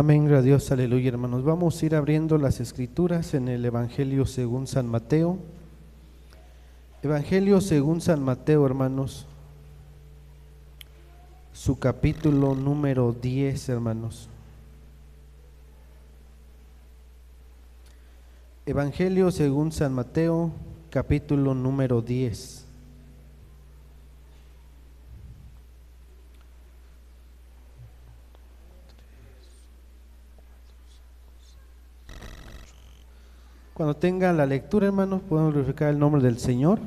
Amén, gloria a Dios, aleluya, hermanos. Vamos a ir abriendo las escrituras en el Evangelio según San Mateo. Evangelio según San Mateo, hermanos, su capítulo número 10, hermanos. Evangelio según San Mateo, capítulo número 10. Cuando tengan la lectura, hermanos, podemos glorificar el nombre del Señor.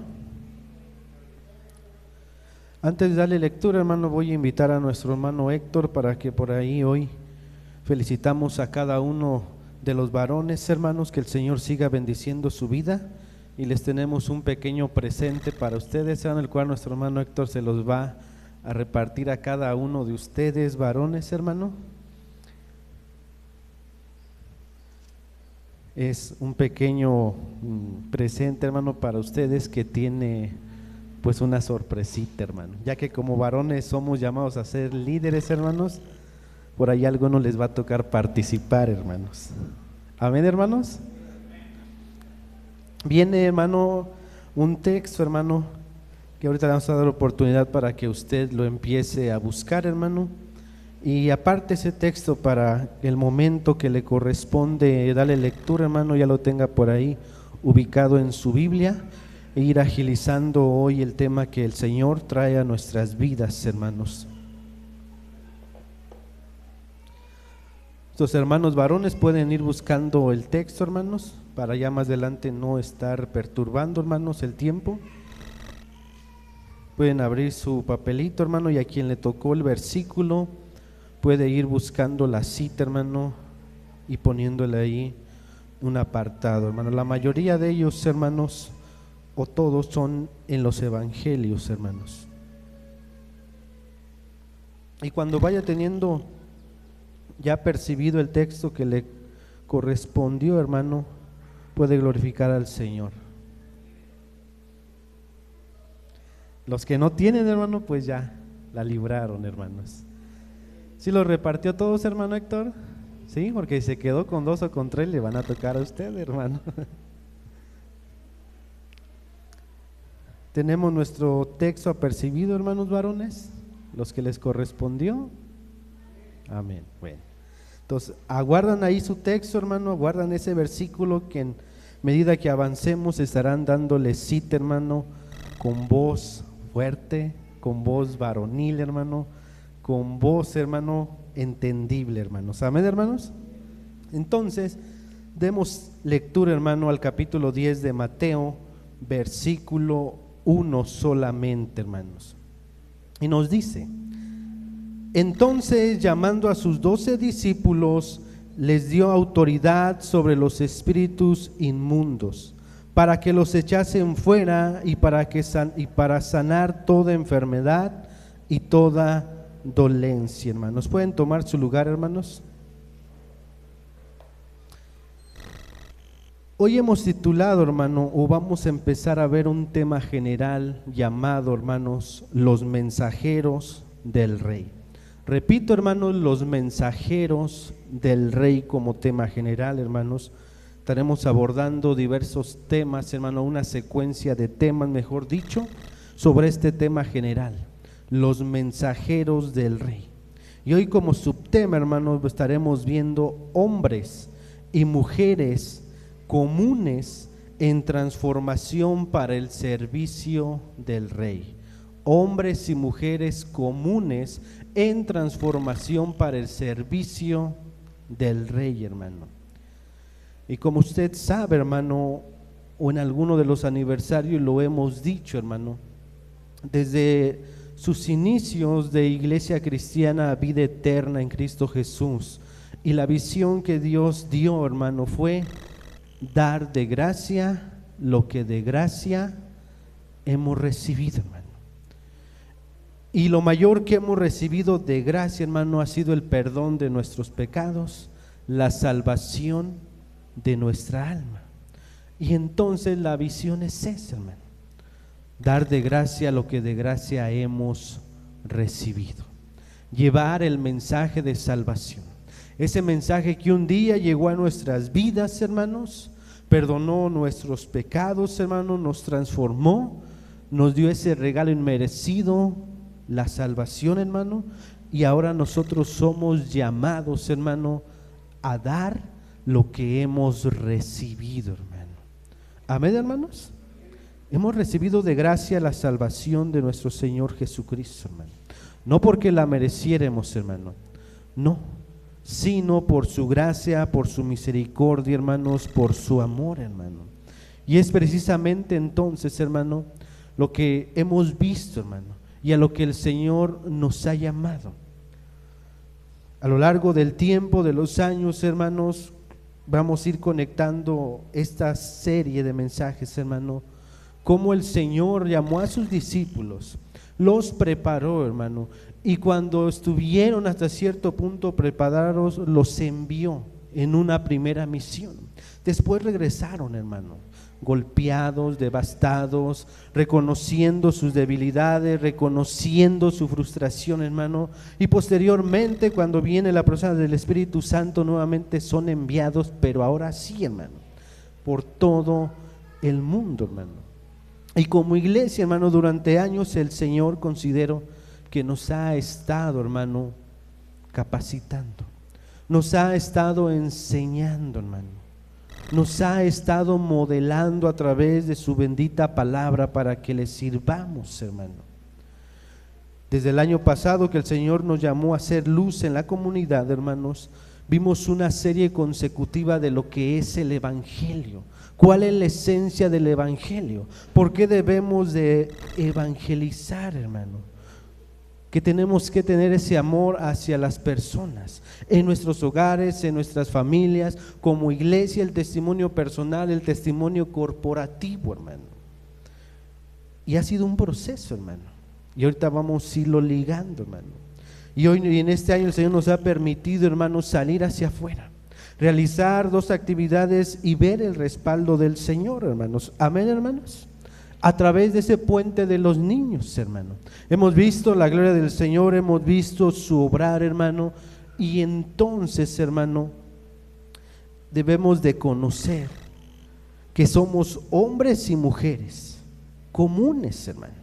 Antes de darle lectura, hermano, voy a invitar a nuestro hermano Héctor para que por ahí hoy felicitamos a cada uno de los varones, hermanos, que el Señor siga bendiciendo su vida, y les tenemos un pequeño presente para ustedes, en el cual nuestro hermano Héctor se los va a repartir a cada uno de ustedes, varones, hermano. Es un pequeño presente, hermano, para ustedes, que tiene pues una sorpresita, hermano, ya que como varones somos llamados a ser líderes, hermanos. Por ahí a algunos les va a tocar participar, hermanos. Amén, hermanos. Viene, hermano, un texto, hermano, que ahorita le vamos a dar oportunidad para que usted lo empiece a buscar, hermano. Y aparte ese texto, para el momento que le corresponde darle lectura, hermano, ya lo tenga por ahí ubicado en su Biblia, e ir agilizando hoy el tema que el Señor trae a nuestras vidas, hermanos. Estos hermanos varones pueden ir buscando el texto, hermanos, para ya más adelante no estar perturbando, hermanos, el tiempo. Pueden abrir su papelito, hermano, y a quien le tocó el versículo puede ir buscando la cita, hermano, y poniéndole ahí un apartado, hermano. La mayoría de ellos, hermanos, o todos, son en los evangelios, hermanos. Y cuando vaya teniendo ya percibido el texto que le correspondió, hermano, puede glorificar al Señor. Los que no tienen, hermano, pues ya la libraron, hermanos. ¿Sí lo repartió a todos, hermano Héctor? Sí, porque si se quedó con 2 o con 3 le van a tocar a usted, hermano. Tenemos nuestro texto apercibido, hermanos varones, los que les correspondió. Amén. Bueno, entonces aguardan ahí su texto, hermano, aguardan ese versículo que en medida que avancemos estarán dándole cita, hermano, con voz fuerte, con voz varonil, hermano, con voz, hermano, entendible, hermanos. Amén, hermanos. Entonces, demos lectura, hermano, al capítulo 10 de Mateo, versículo 1 solamente, hermanos. Y nos dice: entonces, llamando a sus 12 discípulos, les dio autoridad sobre los espíritus inmundos, para que los echasen fuera y para sanar toda enfermedad y toda dolencia, hermanos. ¿Pueden tomar su lugar, hermanos? Hoy hemos titulado, hermano, o vamos a empezar a ver un tema general llamado, hermanos, los mensajeros del Rey. Repito, hermanos, los mensajeros del Rey como tema general, hermanos. Estaremos abordando diversos temas, hermano, una secuencia de temas, mejor dicho, sobre este tema general, los mensajeros del Rey. Y hoy como subtema, hermanos, estaremos viendo hombres y mujeres comunes en transformación para el servicio del Rey. Hombres y mujeres comunes en transformación para el servicio del Rey, hermano. Y como usted sabe, hermano, o en alguno de los aniversarios lo hemos dicho, hermano, desde sus inicios de Iglesia Cristiana Vida Eterna en Cristo Jesús, y la visión que Dios dio, hermano, fue dar de gracia lo que de gracia hemos recibido, hermano. Y lo mayor que hemos recibido de gracia, hermano, ha sido el perdón de nuestros pecados, la salvación de nuestra alma. Y entonces la visión es esa, hermano: dar de gracia lo que de gracia hemos recibido, llevar el mensaje de salvación. Ese mensaje que un día llegó a nuestras vidas, hermanos, perdonó nuestros pecados, hermanos, nos transformó, nos dio ese regalo inmerecido, la salvación, hermano, y ahora nosotros somos llamados, hermano, a dar lo que hemos recibido, hermano. Amén, hermanos. Hemos recibido de gracia la salvación de nuestro Señor Jesucristo, hermano. No porque la mereciéramos, hermano, no, sino por su gracia, por su misericordia, hermanos, por su amor, hermano. Y es precisamente entonces, hermano, lo que hemos visto, hermano, y a lo que el Señor nos ha llamado. A lo largo del tiempo, de los años, hermanos, vamos a ir conectando esta serie de mensajes, hermano, cómo el Señor llamó a sus discípulos, los preparó, hermano, y cuando estuvieron hasta cierto punto preparados, los envió en una primera misión. Después regresaron, hermano, golpeados, devastados, reconociendo sus debilidades, reconociendo su frustración, hermano, y posteriormente, cuando viene la persona del Espíritu Santo, nuevamente son enviados, pero ahora sí, hermano, por todo el mundo, hermano. Y como iglesia, hermano, durante años el Señor, considero que nos ha estado, hermano, capacitando, nos ha estado enseñando, hermano, nos ha estado modelando a través de su bendita palabra para que le sirvamos, hermano. Desde el año pasado que el Señor nos llamó a ser luz en la comunidad, hermanos, vimos una serie consecutiva de lo que es el Evangelio. ¿Cuál es la esencia del Evangelio? ¿Por qué debemos de evangelizar, hermano? Que tenemos que tener ese amor hacia las personas, en nuestros hogares, en nuestras familias, como iglesia, el testimonio personal, el testimonio corporativo, hermano. Y ha sido un proceso, hermano, y ahorita vamos a irlo ligando, hermano. Y hoy y en este año el Señor nos ha permitido, hermano, salir hacia afuera, realizar 2 actividades y ver el respaldo del Señor, hermanos. Amén, hermanos. A través de ese puente de los niños, hermano, hemos visto la gloria del Señor, hemos visto su obrar, hermano, y entonces, hermano, debemos de conocer que somos hombres y mujeres comunes, hermano,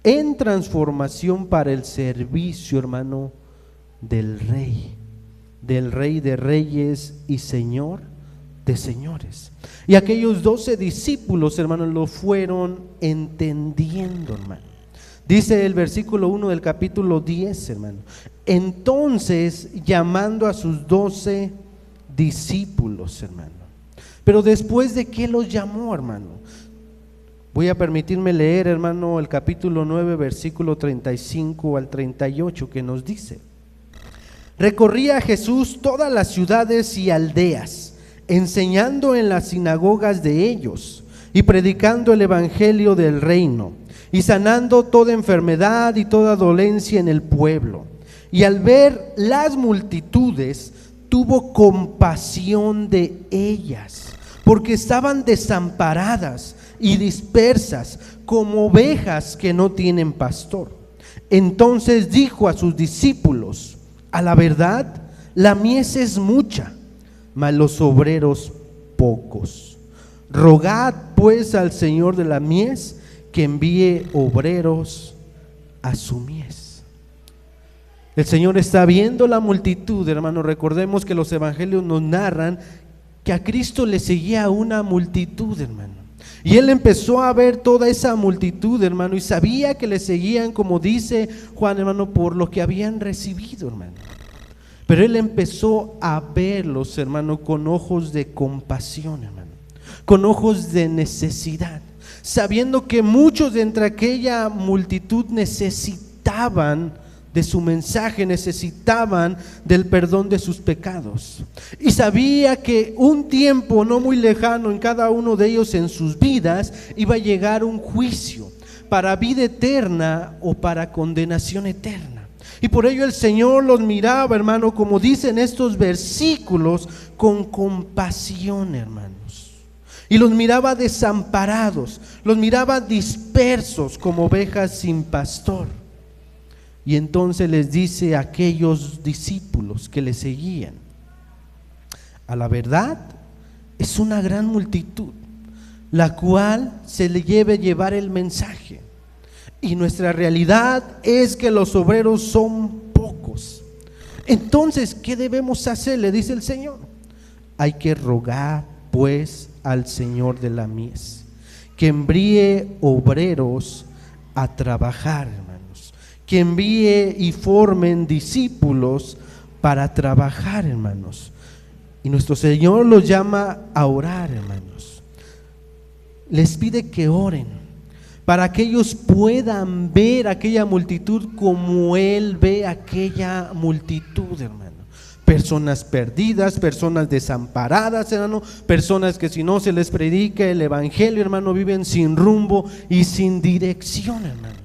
en transformación para el servicio, hermano, del Rey de Reyes y Señor de señores. Y aquellos 12 discípulos, hermanos, lo fueron entendiendo, hermano. Dice el versículo 1 del capítulo 10, hermano: entonces llamando a sus 12 discípulos, hermano. Pero después de que los llamó, hermano, voy a permitirme leer, hermano, el capítulo 9, versículo 35 al 38, que nos dice: recorría Jesús todas las ciudades y aldeas, enseñando en las sinagogas de ellos y predicando el evangelio del reino y sanando toda enfermedad y toda dolencia en el pueblo. Y al ver las multitudes, tuvo compasión de ellas, porque estaban desamparadas y dispersas como ovejas que no tienen pastor. Entonces dijo a sus discípulos: a la verdad, la mies es mucha, mas los obreros pocos. Rogad pues al Señor de la mies que envíe obreros a su mies. El Señor está viendo la multitud, hermano. Recordemos que los evangelios nos narran que a Cristo le seguía una multitud, hermano. Y Él empezó a ver toda esa multitud, hermano, y sabía que le seguían, como dice Juan, hermano, por lo que habían recibido, hermano. Pero Él empezó a verlos, hermano, con ojos de compasión, hermano, con ojos de necesidad, sabiendo que muchos de entre aquella multitud necesitaban de su mensaje, necesitaban del perdón de sus pecados. Y sabía que un tiempo no muy lejano en cada uno de ellos en sus vidas iba a llegar un juicio para vida eterna o para condenación eterna. Y por ello el Señor los miraba, hermano, como dicen estos versículos, con compasión, hermanos. Y los miraba desamparados, los miraba dispersos como ovejas sin pastor. Y entonces les dice a aquellos discípulos que le seguían: A la verdad es una gran multitud, la cual se le debe llevar el mensaje. Y nuestra realidad es que los obreros son pocos. Entonces, ¿qué debemos hacer? Le dice el Señor. Hay que rogar pues al Señor de la mies que envíe obreros a trabajar, hermanos, que envíe y formen discípulos para trabajar, hermanos. Y nuestro Señor los llama a orar, hermanos. Les pide que oren para que ellos puedan ver aquella multitud como Él ve aquella multitud, hermano. Personas perdidas, personas desamparadas, hermano, personas que si no se les predica el evangelio, hermano, viven sin rumbo y sin dirección, hermano.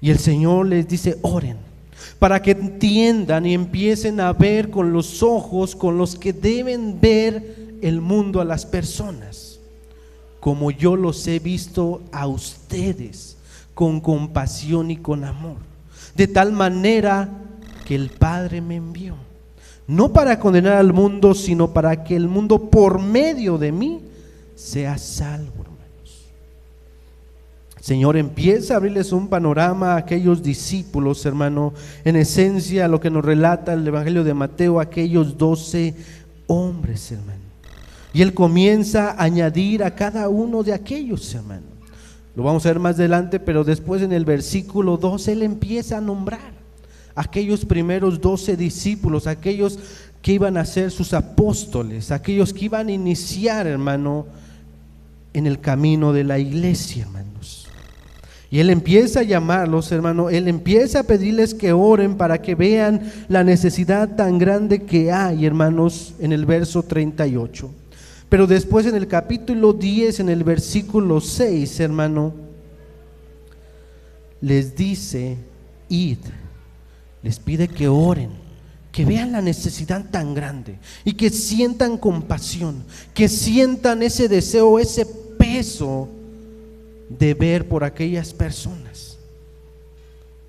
Y el Señor les dice: oren, para que entiendan y empiecen a ver con los ojos con los que deben ver el mundo a las personas, como yo los he visto a ustedes, con compasión y con amor, de tal manera que el Padre me envió, no para condenar al mundo, sino para que el mundo por medio de mí sea salvo, hermanos. Señor, empieza a abrirles un panorama a aquellos discípulos, hermano, en esencia lo que nos relata el Evangelio de Mateo, aquellos 12 hombres, hermano. Y Él comienza a añadir a cada uno de aquellos, hermano. Lo vamos a ver más adelante, pero después en el versículo 12 Él empieza a nombrar aquellos primeros 12 discípulos, aquellos que iban a ser sus apóstoles, aquellos que iban a iniciar, hermano, en el camino de la iglesia, hermanos. Y Él empieza a llamarlos, hermano, Él empieza a pedirles que oren para que vean la necesidad tan grande que hay, hermanos, en el verso 38. Pero después en el capítulo 10, en el versículo 6, hermano, les dice: id. Les pide que oren, que vean la necesidad tan grande y que sientan compasión, que sientan ese deseo, ese peso de ver por aquellas personas.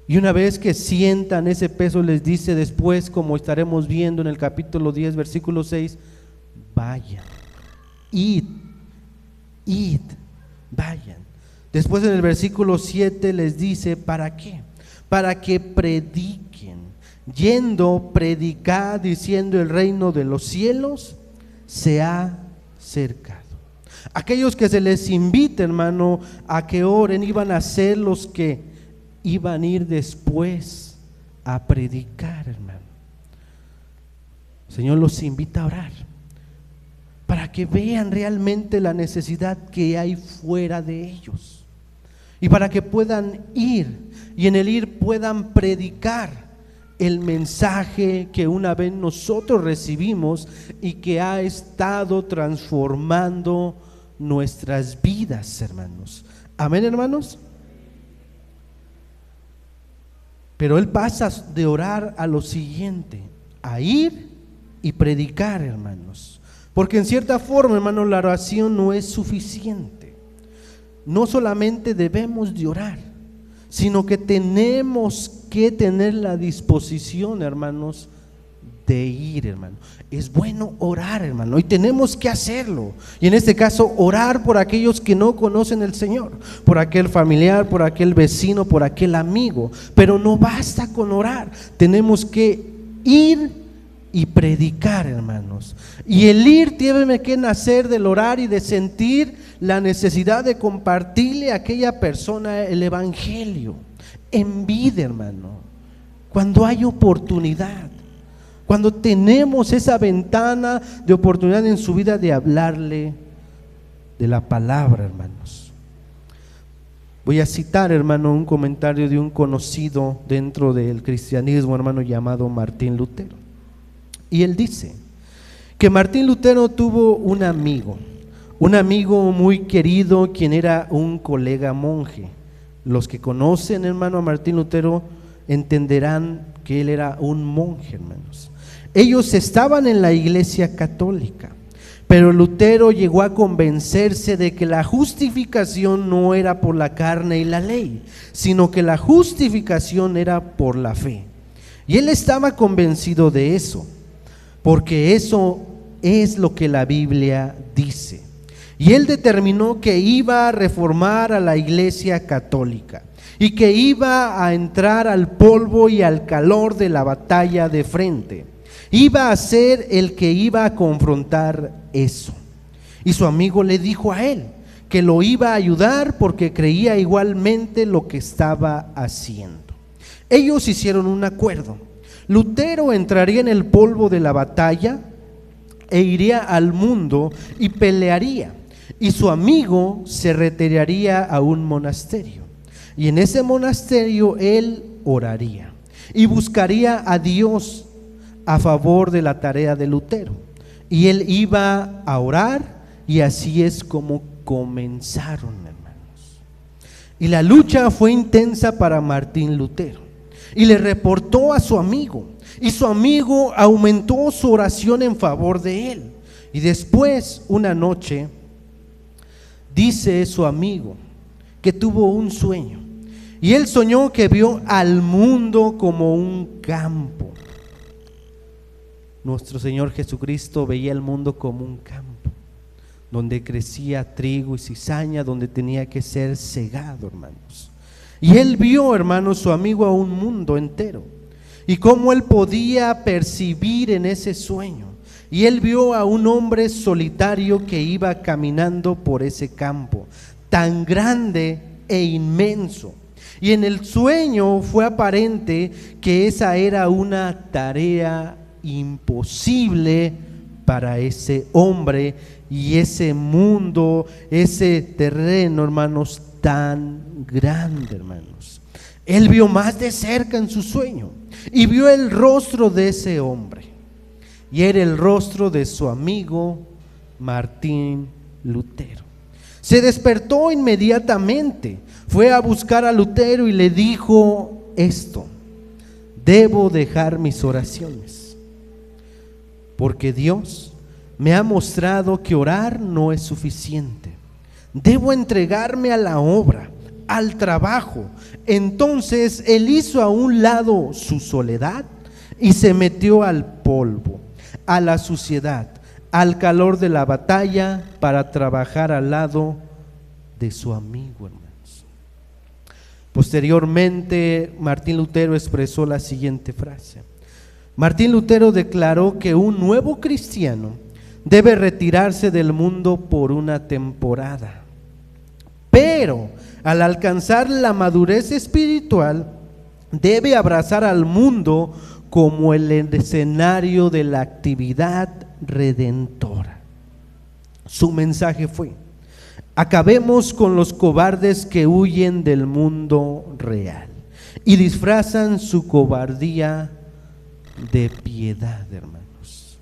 Y una vez que sientan ese peso, les dice después, como estaremos viendo en el capítulo 10, versículo 6, vayan, id, vayan. Después en el versículo 7 les dice: ¿para qué? Para que prediquen, yendo, predicad, diciendo: el reino de los cielos se ha acercado. Aquellos que se les invita, hermano, a que oren, iban a ser los que iban a ir después a predicar, hermano. El Señor los invita a orar para que vean realmente la necesidad que hay fuera de ellos y para que puedan ir y en el ir puedan predicar el mensaje que una vez nosotros recibimos y que ha estado transformando nuestras vidas, hermanos. Amén, hermanos. Pero Él pasa de orar a lo siguiente: a ir y predicar, hermanos. Porque en cierta forma, hermanos, la oración no es suficiente. No solamente debemos de orar, sino que tenemos que tener la disposición, hermanos, de ir, hermano. Es bueno orar, hermano, y tenemos que hacerlo. Y en este caso, orar por aquellos que no conocen al Señor, por aquel familiar, por aquel vecino, por aquel amigo. Pero no basta con orar, tenemos que ir y predicar, hermanos. Y el ir tiene que nacer del orar y de sentir la necesidad de compartirle a aquella persona el evangelio en vida, hermano, cuando hay oportunidad, cuando tenemos esa ventana de oportunidad en su vida de hablarle de la palabra, hermanos. Voy a citar, hermano, un comentario de un conocido dentro del cristianismo, hermano, llamado Martín Lutero. Y él dice que Martín Lutero tuvo un amigo muy querido, quien era un colega monje. Los que conocen, hermano, a Martín Lutero entenderán que él era un monje, hermanos. Ellos estaban en la iglesia católica, pero Lutero llegó a convencerse de que la justificación no era por la carne y la ley, sino que la justificación era por la fe. Y él estaba convencido de eso. porque eso es lo que la Biblia dice. Y él determinó que iba a reformar a la Iglesia católica y que iba a entrar al polvo y al calor de la batalla de frente. Iba a ser el que iba a confrontar eso. Y su amigo le dijo a él que lo iba a ayudar porque creía igualmente lo que estaba haciendo. Ellos hicieron un acuerdo. Lutero entraría en el polvo de la batalla e iría al mundo y pelearía. Y su amigo se retiraría a un monasterio. Y en ese monasterio él oraría y buscaría a Dios a favor de la tarea de Lutero. Y él iba a orar, y así es como comenzaron, hermanos. Y la lucha fue intensa para Martín Lutero. Y le reportó a su amigo. Y su amigo aumentó su oración en favor de él. Y después, una noche, dice su amigo que tuvo un sueño. Y él soñó que vio al mundo como un campo. Nuestro Señor Jesucristo veía el mundo como un campo, donde crecía trigo y cizaña, donde tenía que ser segado, hermanos. Y él vio, hermanos, su amigo a un mundo entero. Y cómo él podía percibir en ese sueño. Y él vio a un hombre solitario que iba caminando por ese campo, tan grande e inmenso. Y en el sueño fue aparente que esa era una tarea imposible para ese hombre y ese mundo, ese terreno, hermanos, tan grande, hermanos. Él vio más de cerca en su sueño y vio el rostro de ese hombre, y era el rostro de su amigo Martín Lutero. Se despertó inmediatamente, fue a buscar a Lutero y le dijo esto: debo dejar mis oraciones, porque Dios me ha mostrado que orar no es suficiente. Debo entregarme a la obra, al trabajo. Entonces él hizo a un lado su soledad y se metió al polvo, a la suciedad, al calor de la batalla, para trabajar al lado de su amigo, hermanos. Posteriormente, Martín Lutero expresó la siguiente frase. Martín Lutero declaró que un nuevo cristiano debe retirarse del mundo por una temporada, pero al alcanzar la madurez espiritual debe abrazar al mundo como el escenario de la actividad redentora. Su mensaje fue: acabemos con los cobardes que huyen del mundo real y disfrazan su cobardía de piedad, hermanos.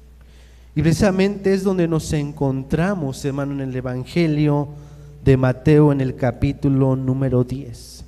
Y precisamente es donde nos encontramos, hermano, en el Evangelio de Mateo, en el capítulo número 10.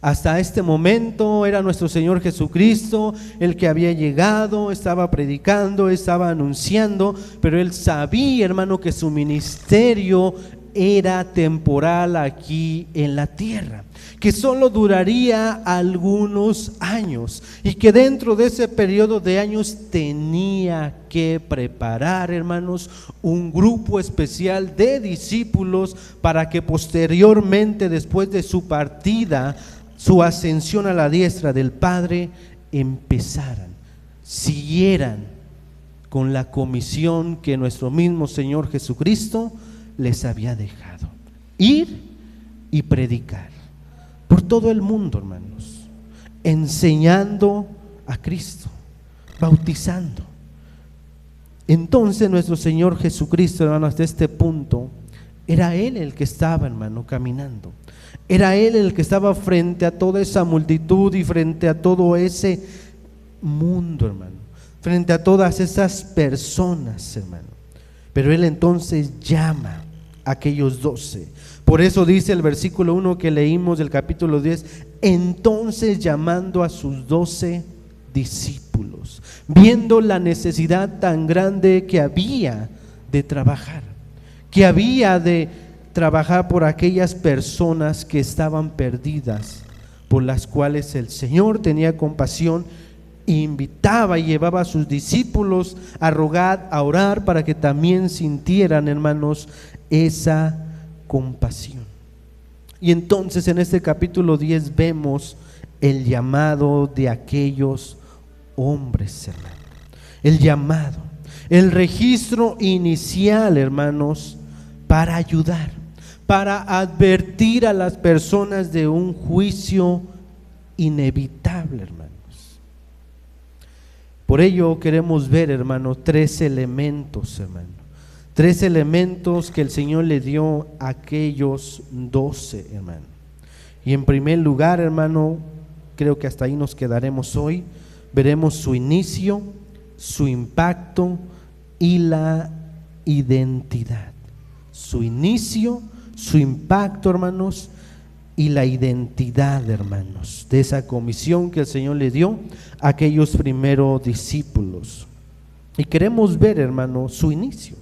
Hasta este momento era nuestro Señor Jesucristo el que había llegado, estaba predicando, estaba anunciando, pero él sabía, hermano, que su ministerio era temporal aquí en la tierra, que solo duraría algunos años y que dentro de ese periodo de años tenía que preparar, hermanos, un grupo especial de discípulos para que posteriormente, después de su partida, su ascensión a la diestra del Padre, siguieran con la comisión que nuestro mismo Señor Jesucristo les había dejado: ir y predicar por todo el mundo, hermanos, enseñando a Cristo, bautizando. Entonces nuestro Señor Jesucristo, hermano, hasta este punto era Él el que estaba, hermano, caminando. Era Él el que estaba frente a toda esa multitud y frente a todo ese mundo, hermano, frente a todas esas personas, hermano. Pero Él entonces llama a aquellos 12. Por eso dice el versículo 1 que leímos del capítulo 10: entonces llamando a sus 12 discípulos, viendo la necesidad tan grande que había de trabajar, por aquellas personas que estaban perdidas, por las cuales el Señor tenía compasión invitaba y llevaba a sus discípulos a rogar, a orar, para que también sintieran, hermanos, esa compasión. Y entonces en este capítulo 10 vemos el llamado de aquellos hombres, hermanos. El llamado, el registro inicial, hermanos, para ayudar, para advertir a las personas de un juicio inevitable, hermanos. Por ello queremos ver, hermano, tres elementos, hermano. Tres elementos que el Señor le dio a aquellos 12, hermano. Y en primer lugar, hermano, creo que hasta ahí nos quedaremos hoy. Veremos su inicio, su impacto y la identidad. Su inicio, su impacto, hermanos, y la identidad, hermanos, de esa comisión que el Señor le dio a aquellos primeros discípulos. Y queremos ver, hermano, su inicio.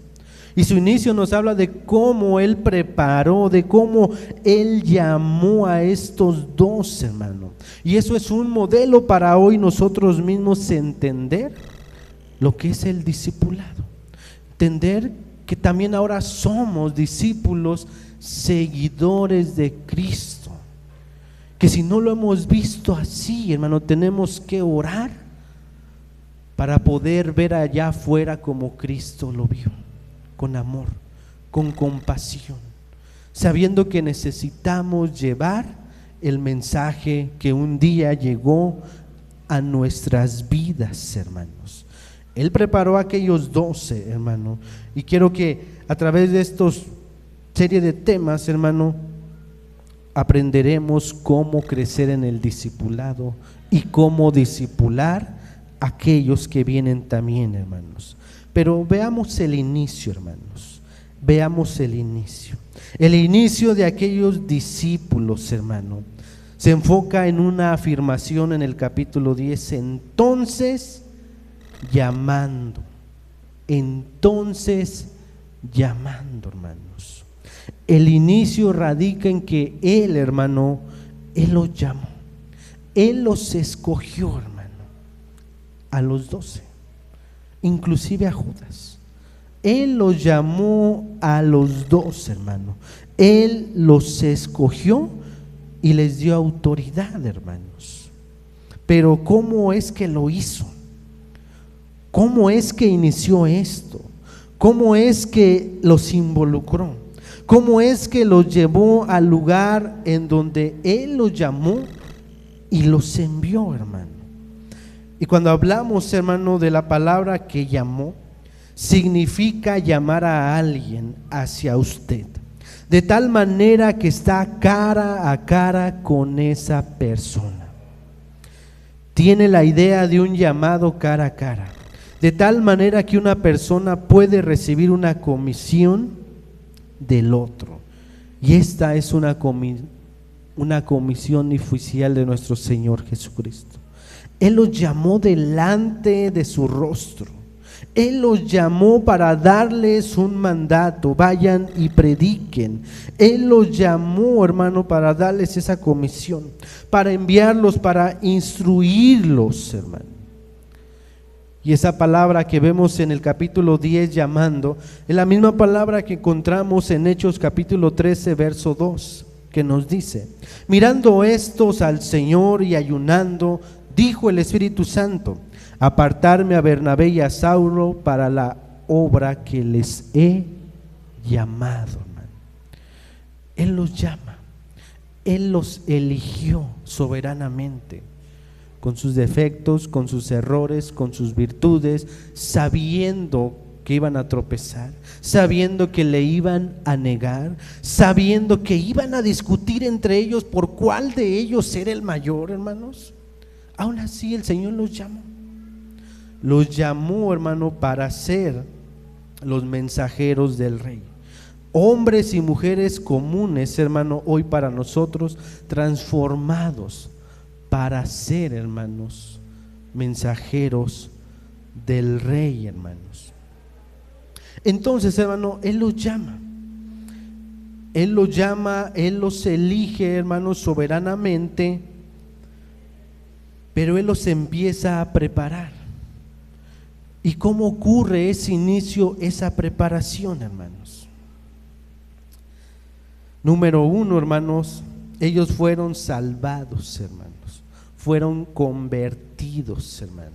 Y su inicio nos habla de cómo Él preparó, de cómo Él llamó a estos 12, hermano. Y eso es un modelo para hoy nosotros mismos entender lo que es el discipulado. Entender que también ahora somos discípulos, seguidores de Cristo. Que si no lo hemos visto así, hermano, tenemos que orar para poder ver allá afuera como Cristo lo vio, con amor, con compasión, sabiendo que necesitamos llevar el mensaje que un día llegó a nuestras vidas, hermanos. Él preparó a aquellos 12, hermano, y quiero que a través de estos serie de temas, hermano, aprenderemos cómo crecer en el discipulado y cómo discipular a aquellos que vienen también, hermanos. Pero veamos el inicio, hermanos. Veamos el inicio. El inicio de aquellos discípulos, hermano, se enfoca en una afirmación en el capítulo 10. Entonces llamando, hermanos. El inicio radica en que Él, hermano, Él los llamó, Él los escogió, hermano, a los 12, inclusive a Judas. Él los llamó a los 12, hermano. Él los escogió y les dio autoridad, hermanos. Pero ¿cómo es que lo hizo? ¿Cómo es que inició esto? ¿Cómo es que los involucró? ¿Cómo es que los llevó al lugar en donde Él los llamó y los envió, hermano? Y cuando hablamos, hermano, de la palabra que llamó, significa llamar a alguien hacia usted, de tal manera que está cara a cara con esa persona. Tiene la idea de un llamado cara a cara, de tal manera que una persona puede recibir una comisión del otro, y esta es una comisión oficial de nuestro Señor Jesucristo. Él los llamó delante de su rostro. Él los llamó para darles un mandato: vayan y prediquen. Él los llamó, hermano, para darles esa comisión, para enviarlos, para instruirlos, hermano. Y esa palabra que vemos en el capítulo 10, llamando, es la misma palabra que encontramos en Hechos capítulo 13, verso 2, que nos dice: mirando estos al Señor y ayunando, dijo el Espíritu Santo: apartarme a Bernabé y a Saulo para la obra que les he llamado, hermano. Él los llama, Él los eligió soberanamente, con sus defectos, con sus errores, con sus virtudes, sabiendo que iban a tropezar, sabiendo que le iban a negar, sabiendo que iban a discutir entre ellos por cuál de ellos era el mayor, hermanos. Aún así el Señor los llamó, hermano, para ser los mensajeros del Rey. Hombres y mujeres comunes, hermano, hoy para nosotros, transformados para ser, hermanos, mensajeros del Rey, hermanos. Entonces, hermano, Él los llama, Él los elige, hermanos, soberanamente. pero Él los empieza a preparar. ¿Y cómo ocurre ese inicio, esa preparación, hermanos? Número uno, hermanos, ellos fueron salvados, hermanos, fueron convertidos, hermanos.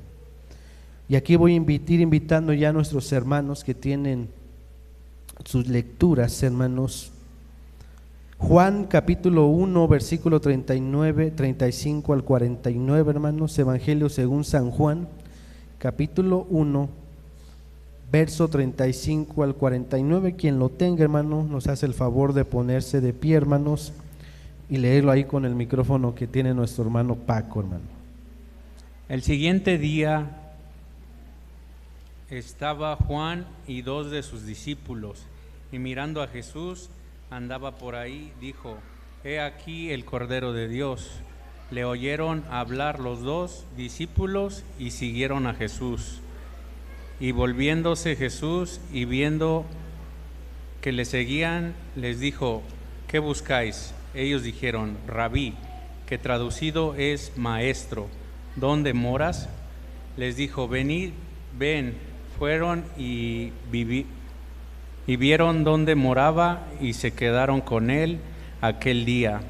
Y aquí voy a ir invitando ya a nuestros hermanos que tienen sus lecturas, hermanos. Juan capítulo 1, versículo 39, 35 al 49, hermanos. Evangelio según San Juan, capítulo 1, verso 35 al 49. Quien lo tenga, hermano, nos hace el favor de ponerse de pie, hermanos, y leerlo ahí con el micrófono que tiene nuestro hermano Paco, hermano. El siguiente día estaba Juan y 2 de sus discípulos, y mirando a Jesús, andaba por ahí, dijo: He aquí el Cordero de Dios. Le oyeron hablar los 2 discípulos y siguieron a Jesús. Y volviéndose Jesús y viendo que le seguían, les dijo: ¿Qué buscáis? Ellos dijeron: Rabí, que traducido es maestro, ¿dónde moras? Les dijo: Venid, ven. Fueron y vieron dónde moraba y se quedaron con él aquel día,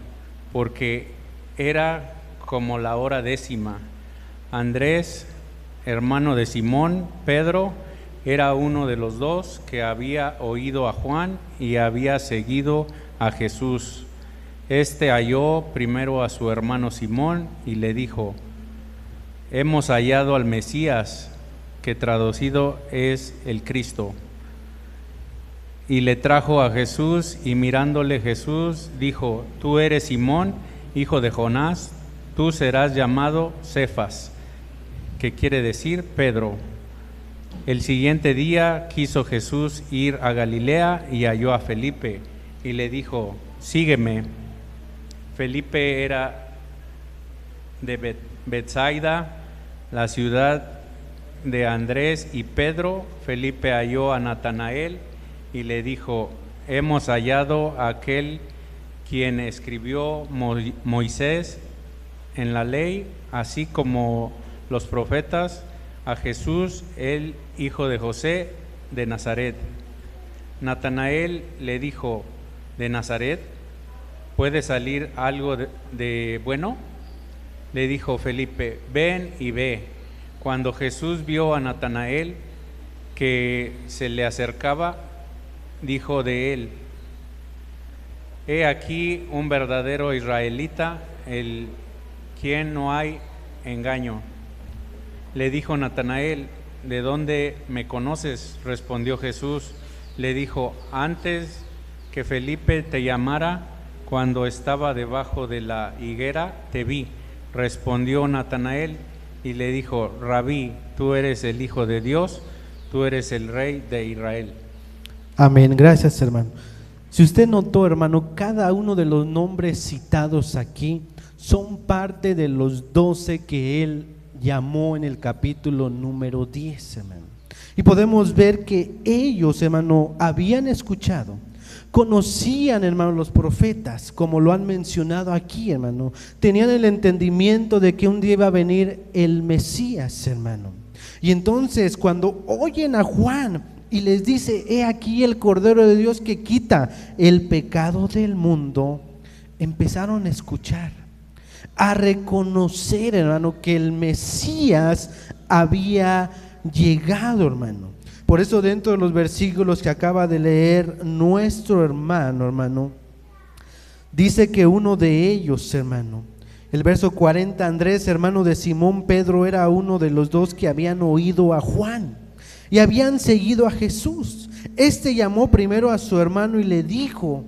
porque era como la hora 10:00. Andrés, hermano de Simón, Pedro, era uno de los 2 que había oído a Juan y había seguido a Jesús. Este halló primero a su hermano Simón y le dijo: Hemos hallado al Mesías, que traducido es el Cristo. Y le trajo a Jesús, y mirándole Jesús dijo: Tú eres Simón, hijo de Jonás, tú serás llamado Cefas, que quiere decir Pedro. El siguiente día quiso Jesús ir a Galilea y halló a Felipe, y le dijo: Sígueme. Felipe era de Betsaida, la ciudad de Andrés y Pedro. Felipe halló a Natanael y le dijo: Hemos hallado a aquel quien escribió Moisés en la ley, así como los profetas, a Jesús, el hijo de José de Nazaret. Natanael le dijo: ¿De Nazaret puede salir algo de bueno? Le dijo Felipe: Ven y ve. Cuando Jesús vio a Natanael que se le acercaba, dijo de él: He aquí un verdadero israelita, el quien no hay engaño. Le dijo Natanael: ¿De dónde me conoces? Respondió Jesús. Le dijo: Antes que Felipe te llamara, cuando estaba debajo de la higuera, te vi. Respondió Natanael y le dijo: Rabí, tú eres el Hijo de Dios, tú eres el Rey de Israel. Amén, gracias, hermano. Si usted notó, hermano, cada uno de los nombres citados aquí son parte de los 12 que él llamó en el capítulo número 10, hermano. Y podemos ver que ellos, hermano, habían escuchado, conocían, hermano, los profetas, como lo han mencionado aquí, hermano. Tenían el entendimiento de que un día iba a venir el Mesías, hermano. Y entonces cuando oyen a Juan y les dice: He aquí el Cordero de Dios que quita el pecado del mundo, empezaron a escuchar, a reconocer, hermano, que el Mesías había llegado, hermano. Por eso dentro de los versículos que acaba de leer nuestro hermano, dice que uno de ellos, hermano, el verso 40, Andrés, hermano de Simón Pedro, era uno de los 2 que habían oído a Juan y habían seguido a Jesús. Este llamó primero a su hermano y le dijo: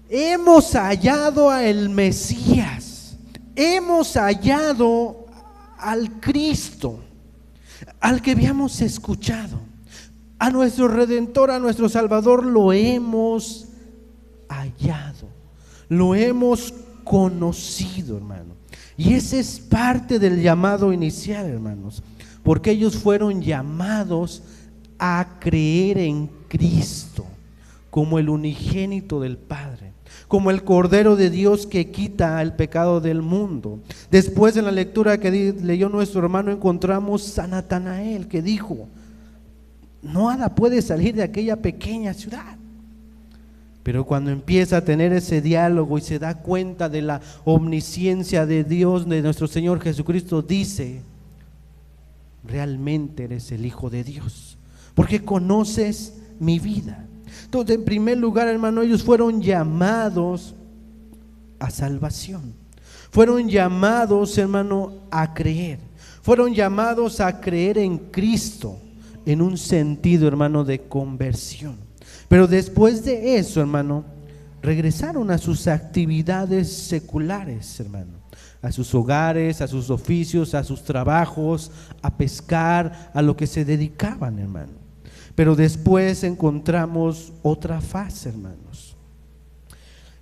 Hemos hallado al Mesías, hemos hallado al Cristo, al que habíamos escuchado, a nuestro Redentor, a nuestro Salvador, lo hemos hallado, lo hemos conocido, hermano. Y ese es parte del llamado inicial, hermanos, porque ellos fueron llamados a creer en Cristo como el unigénito del Padre, como el Cordero de Dios que quita el pecado del mundo. Después, en la lectura que leyó nuestro hermano, encontramos a Natanael, que dijo: nada puede salir de aquella pequeña ciudad. Pero cuando empieza a tener ese diálogo y se da cuenta de la omnisciencia de Dios, de nuestro Señor Jesucristo, dice: realmente eres el Hijo de Dios, porque conoces mi vida. Entonces, en primer lugar, hermano, ellos fueron llamados a salvación. Fueron llamados, hermano, a creer. Fueron llamados a creer en Cristo, en un sentido, hermano, de conversión. Pero después de eso, hermano, regresaron a sus actividades seculares, hermano, a sus hogares, a sus oficios, a sus trabajos, a pescar, a lo que se dedicaban, hermano. Pero después encontramos otra fase, hermanos.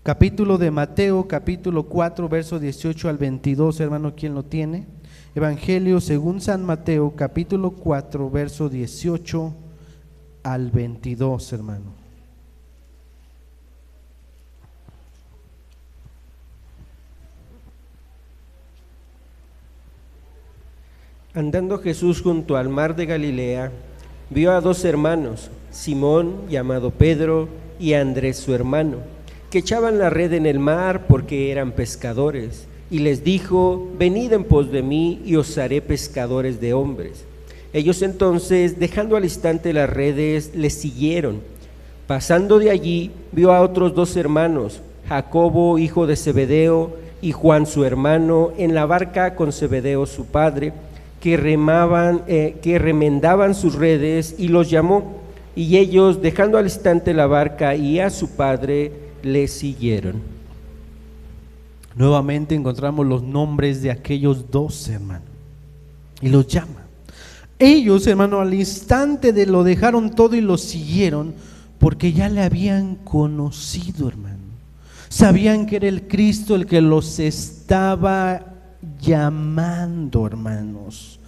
Capítulo de Mateo, capítulo 4, verso 18 al 22, hermano, ¿quién lo tiene? Evangelio según San Mateo, capítulo 4, verso 18 al 22, hermano. Andando Jesús junto al mar de Galilea, vio a dos hermanos, Simón, llamado Pedro, y a Andrés su hermano, que echaban la red en el mar porque eran pescadores, y les dijo: venid en pos de mí y os haré pescadores de hombres. Ellos entonces, dejando al instante las redes, les siguieron. Pasando de allí, vio a otros dos hermanos, Jacobo, hijo de Zebedeo, y Juan su hermano, en la barca con Zebedeo su padre, que remendaban sus redes, y los llamó, y ellos, dejando al instante la barca y a su padre, le siguieron. Nuevamente encontramos los nombres de aquellos dos, hermano, y los llama. Ellos, hermano, al instante de lo dejaron todo y los siguieron, porque ya le habían conocido, hermano. Sabían que era el Cristo el que los estaba llamando, hermanos.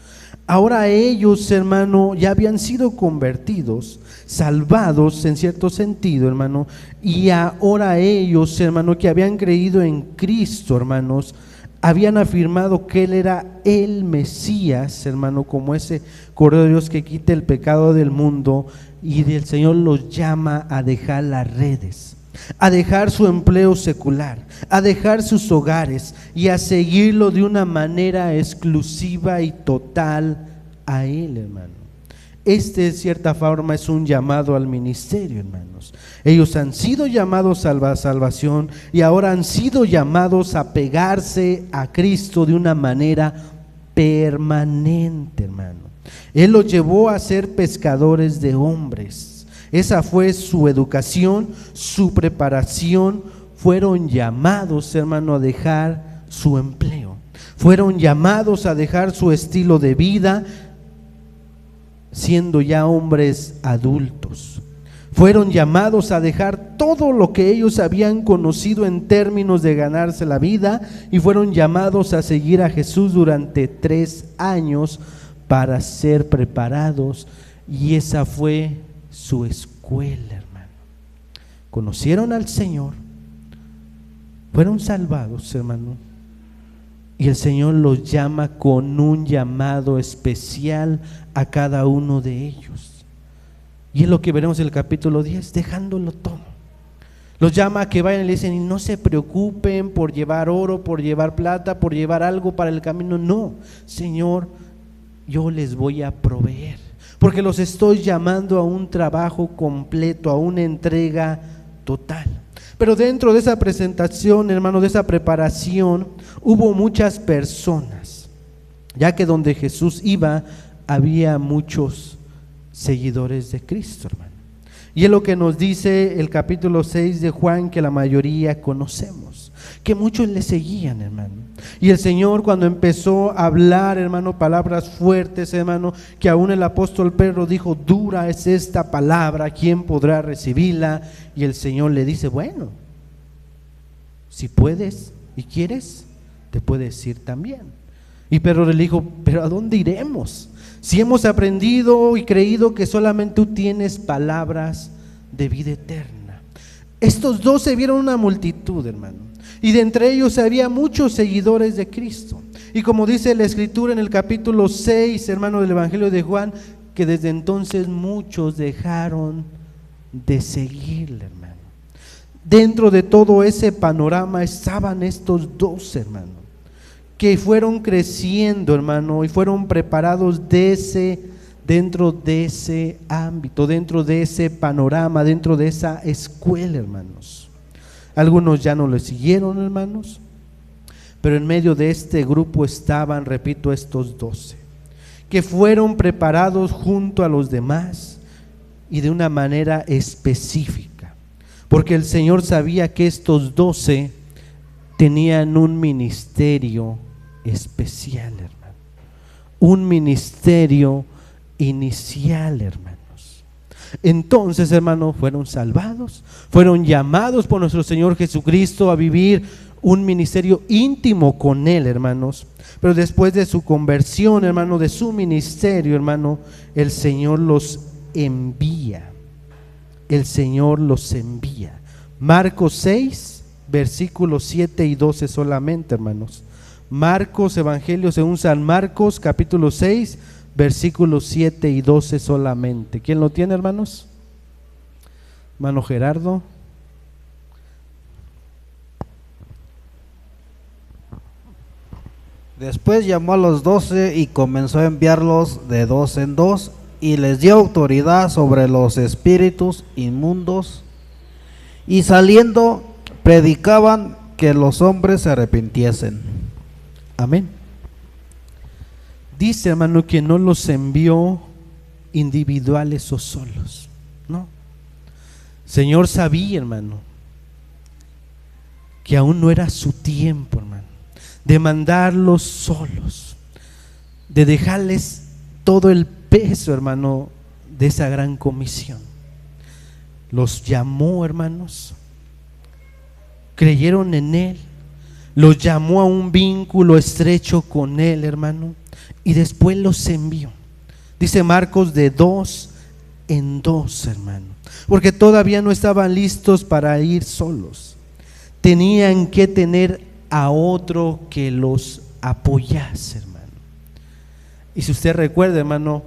Ahora ellos, hermano, ya habían sido convertidos, salvados en cierto sentido, hermano, y ahora ellos, hermano, que habían creído en Cristo, hermanos, habían afirmado que Él era el Mesías, hermano, como ese Cordero de Dios que quita el pecado del mundo, y el Señor los llama a dejar las redes, a dejar su empleo secular, a dejar sus hogares y a seguirlo de una manera exclusiva y total a Él, hermano. Este, de cierta forma, es un llamado al ministerio, hermanos. Ellos han sido llamados a salvación y ahora han sido llamados a pegarse a Cristo de una manera permanente, hermano. Él los llevó a ser pescadores de hombres. Esa fue su educación, su preparación. Fueron llamados, hermano, a dejar su empleo. Fueron llamados a dejar su estilo de vida, siendo ya hombres adultos. Fueron llamados a dejar todo lo que ellos habían conocido en términos de ganarse la vida, y fueron llamados a seguir a Jesús durante 3 años para ser preparados, y esa fue su escuela, hermano. Conocieron al Señor, fueron salvados, hermano, y el Señor los llama con un llamado especial a cada uno de ellos. Y es lo que veremos en el capítulo 10, dejándolo todo. Los llama a que vayan y le dicen: y no se preocupen por llevar oro, por llevar plata, por llevar algo para el camino. No, Señor, yo les voy a proveer, porque los estoy llamando a un trabajo completo, a una entrega total. Pero dentro de esa presentación, hermano, de esa preparación, hubo muchas personas, ya que donde Jesús iba había muchos seguidores de Cristo, hermano. Y es lo que nos dice el capítulo 6 de Juan, que la mayoría conocemos, que muchos le seguían, hermano. Y el Señor, cuando empezó a hablar, hermano, palabras fuertes, hermano, que aún el apóstol Pedro dijo: dura es esta palabra, ¿quién podrá recibirla? Y el Señor le dice: bueno, si puedes y quieres, te puedes ir también. Y Pedro le dijo: pero ¿a dónde iremos? Si hemos aprendido y creído que solamente tú tienes palabras de vida eterna. Estos 12 vieron una multitud, hermano, y de entre ellos había muchos seguidores de Cristo. Y como dice la Escritura en el capítulo 6, hermano, del Evangelio de Juan, que desde entonces muchos dejaron de seguirle, hermano. Dentro de todo ese panorama estaban estos 12, hermano, que fueron creciendo, hermano, y fueron preparados dentro de ese ámbito, dentro de ese panorama, dentro de esa escuela, hermanos. Algunos ya no le siguieron, hermanos, pero en medio de este grupo estaban, repito, estos 12, que fueron preparados junto a los demás y de una manera específica, porque el Señor sabía que estos 12 tenían un ministerio especial, hermano, un ministerio inicial, hermanos. Entonces, hermanos, fueron salvados, fueron llamados por nuestro Señor Jesucristo a vivir un ministerio íntimo con Él, hermanos. Pero después de su conversión, hermano, de su ministerio, hermano, el Señor los envía. El Señor los envía. Marcos 6, versículos 7 y 12 solamente, hermanos. Marcos, Evangelio según San Marcos, capítulo 6, versículos 7 y 12 solamente. ¿Quién lo tiene, hermanos? Hermano Gerardo. Después llamó a los 12 y comenzó a enviarlos de 2 en 2 y les dio autoridad sobre los espíritus inmundos, y saliendo predicaban que los hombres se arrepintiesen. Amén. Dice, hermano, que no los envió individuales o solos, no. Señor sabía, hermano, que aún no era su tiempo, hermano, de mandarlos solos, de dejarles todo el peso, hermano, de esa gran comisión. Los llamó, hermanos, creyeron en Él, los llamó a un vínculo estrecho con Él, hermano, y después los envió. Dice Marcos, de 2 en 2, hermano, porque todavía no estaban listos para ir solos. Tenían que tener a otro que los apoyase, hermano. Y si usted recuerda, hermano,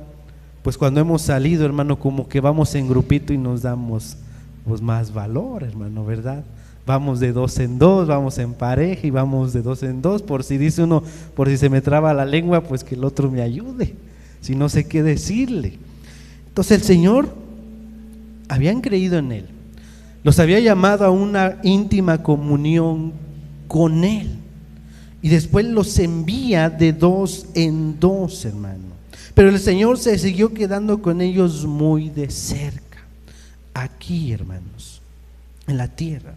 pues cuando hemos salido, hermano, como que vamos en grupito y nos damos pues más valor, hermano, ¿verdad? Vamos de 2 en 2, vamos en pareja y vamos de 2 en 2, por si dice uno, por si se me traba la lengua, pues que el otro me ayude, si no sé qué decirle. Entonces el Señor, habían creído en Él, los había llamado a una íntima comunión con Él, y después los envía de 2 en 2, hermano. Pero el Señor se siguió quedando con ellos muy de cerca, aquí, hermanos, en la tierra.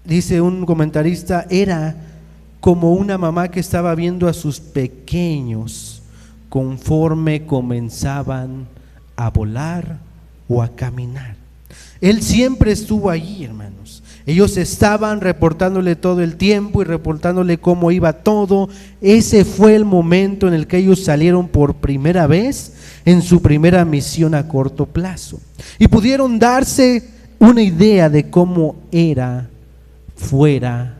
Dice un comentarista, era como una mamá que estaba viendo a sus pequeños conforme comenzaban a volar o a caminar. Él siempre estuvo allí, hermanos. Ellos estaban reportándole todo el tiempo y reportándole cómo iba todo. Ese fue el momento en el que ellos salieron por primera vez en su primera misión a corto plazo. Y pudieron darse una idea de cómo era fuera,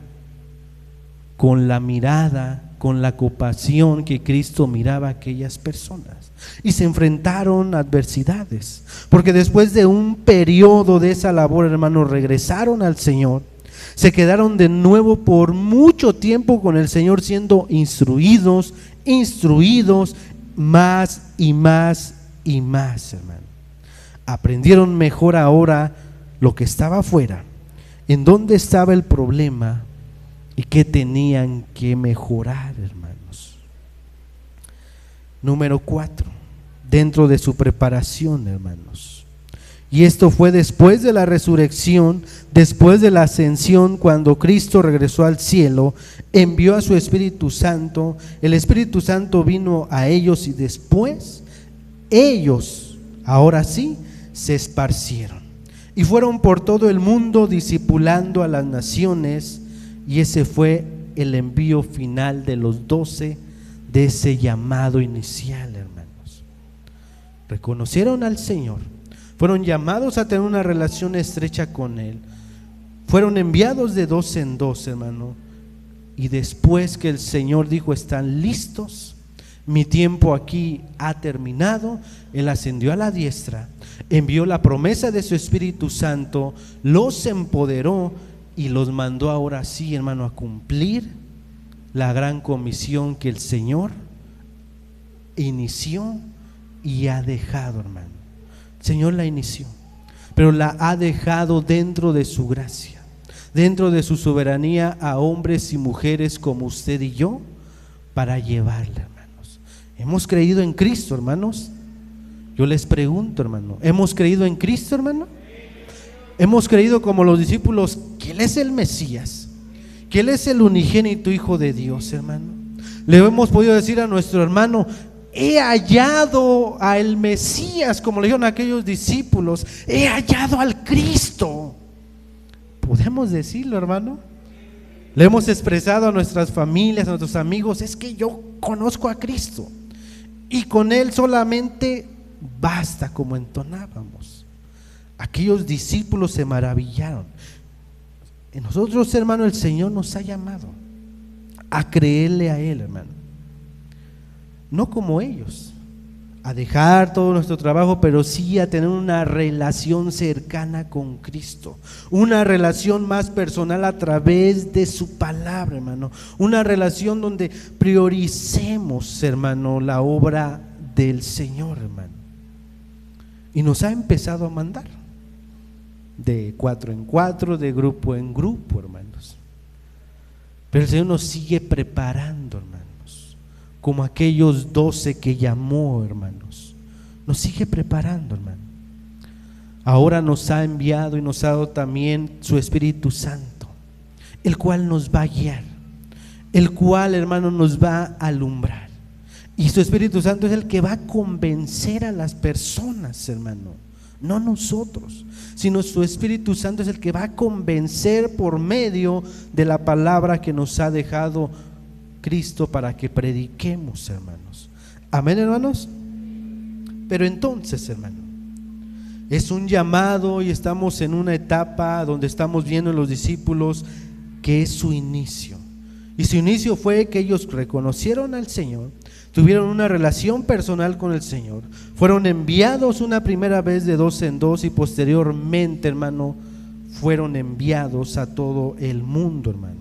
con la mirada, con la compasión que Cristo miraba a aquellas personas. Y se enfrentaron a adversidades, porque después de un periodo de esa labor, hermanos, regresaron al Señor, se quedaron de nuevo por mucho tiempo con el Señor, siendo instruidos más y más y más, hermano. Aprendieron mejor ahora lo que estaba afuera, en dónde estaba el problema y qué tenían que mejorar, hermanos. Número 4, dentro de su preparación, hermanos. Y esto fue después de la resurrección, después de la ascensión, cuando Cristo regresó al cielo, envió a su Espíritu Santo. El Espíritu Santo vino a ellos y después ellos, ahora sí, se esparcieron y fueron por todo el mundo discipulando a las naciones. Y ese fue el envío final de los 12, de ese llamado inicial, hermanos. Reconocieron al Señor, fueron llamados a tener una relación estrecha con Él, Fueron enviados de dos en dos, hermano. Y después que el Señor dijo, están listos, mi tiempo aquí ha terminado, Él ascendió a la diestra, envió la promesa de su Espíritu Santo, los empoderó y los mandó ahora sí, hermano, a cumplir la gran comisión que el Señor inició y ha dejado, hermano. El Señor la inició, pero la ha dejado dentro de su gracia, dentro de su soberanía a hombres y mujeres como usted y yo, para llevarla, hermanos. ¿Hemos creído en Cristo, hermanos? Yo les pregunto, hermano, ¿hemos creído en Cristo, hermano? Hemos creído como los discípulos que Él es el Mesías, que Él es el unigénito Hijo de Dios, hermano. Le hemos podido decir a nuestro hermano, he hallado al Mesías, como le dijeron aquellos discípulos, he hallado al Cristo. ¿Podemos decirlo, hermano? Le hemos expresado a nuestras familias, a nuestros amigos, es que yo conozco a Cristo y con Él solamente basta, como entonábamos. Aquellos discípulos se maravillaron. En nosotros, hermano, el Señor nos ha llamado a creerle a Él, hermano. No como ellos, a dejar todo nuestro trabajo, pero sí a tener una relación cercana con Cristo, una relación más personal a través de su palabra, hermano, una relación donde prioricemos, hermano, la obra del Señor, hermano. Y nos ha empezado a mandar de 4 en 4, de grupo en grupo, hermanos. Pero el Señor nos sigue preparando, hermanos, como aquellos 12 que llamó, hermanos. Nos sigue preparando, hermano. Ahora nos ha enviado y nos ha dado también su Espíritu Santo, el cual nos va a guiar, el cual, hermano, nos va a alumbrar. Y su Espíritu Santo es el que va a convencer a las personas, hermano, no nosotros, sino su Espíritu Santo es el que va a convencer por medio de la palabra que nos ha dejado Cristo para que prediquemos, hermanos. Amén, hermanos. Pero entonces, hermano, es un llamado y estamos en una etapa donde estamos viendo en los discípulos que es su inicio. Y su inicio fue que ellos reconocieron al Señor, tuvieron una relación personal con el Señor, fueron enviados una primera vez de 2 en 2 y posteriormente, hermano, fueron enviados a todo el mundo, hermano.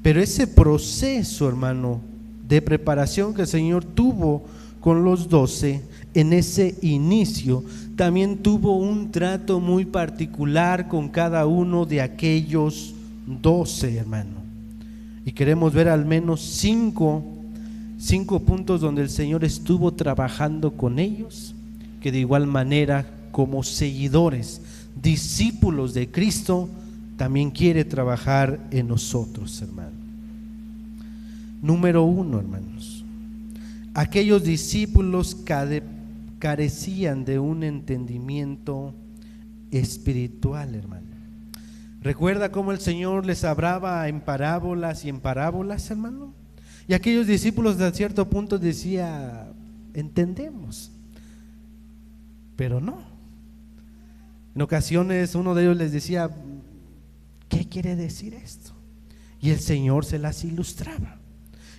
Pero ese proceso, hermano, de preparación que el Señor tuvo con los 12, en ese inicio, también tuvo un trato muy particular con cada uno de aquellos 12, hermano. Y queremos ver al menos 5 puntos donde el Señor estuvo trabajando con ellos, que de igual manera, como seguidores, discípulos de Cristo, también quiere trabajar en nosotros, hermano. Número 1, hermanos, aquellos discípulos carecían de un entendimiento espiritual, hermano. ¿Recuerda cómo el Señor les hablaba en parábolas y en parábolas, hermano? Y aquellos discípulos a cierto punto decía, entendemos, pero no. En ocasiones uno de ellos les decía, ¿qué quiere decir esto? Y el Señor se las ilustraba.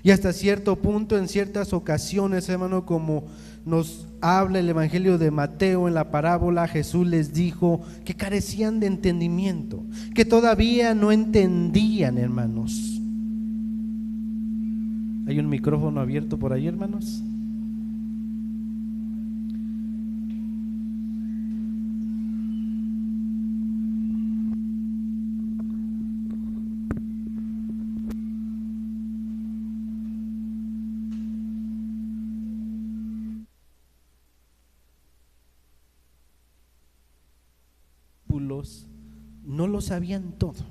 Y hasta cierto punto, en ciertas ocasiones, hermano, como nos habla el Evangelio de Mateo en la parábola, Jesús les dijo que carecían de entendimiento, que todavía no entendían, hermanos. ¿Hay un micrófono abierto por ahí, hermanos? No lo sabían todo,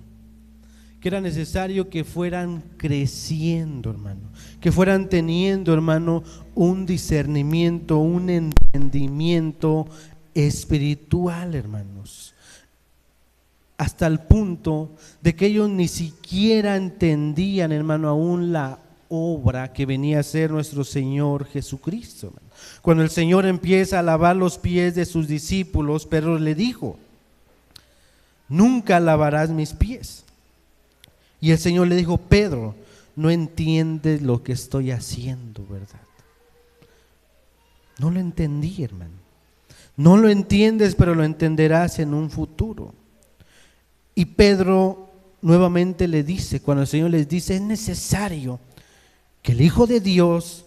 que era necesario que fueran creciendo, hermano, que fueran teniendo, hermano, un discernimiento, un entendimiento espiritual, hermanos, hasta el punto de que ellos ni siquiera entendían, hermano, aún la obra que venía a ser nuestro Señor Jesucristo, hermano. Cuando el Señor empieza a lavar los pies de sus discípulos, Pedro le dijo, nunca lavarás mis pies. Y el Señor le dijo: Pedro, no entiendes lo que estoy haciendo, ¿verdad? No lo entendí, hermano. No lo entiendes, pero lo entenderás en un futuro. Y Pedro nuevamente le dice, cuando el Señor les dice: es necesario que el Hijo de Dios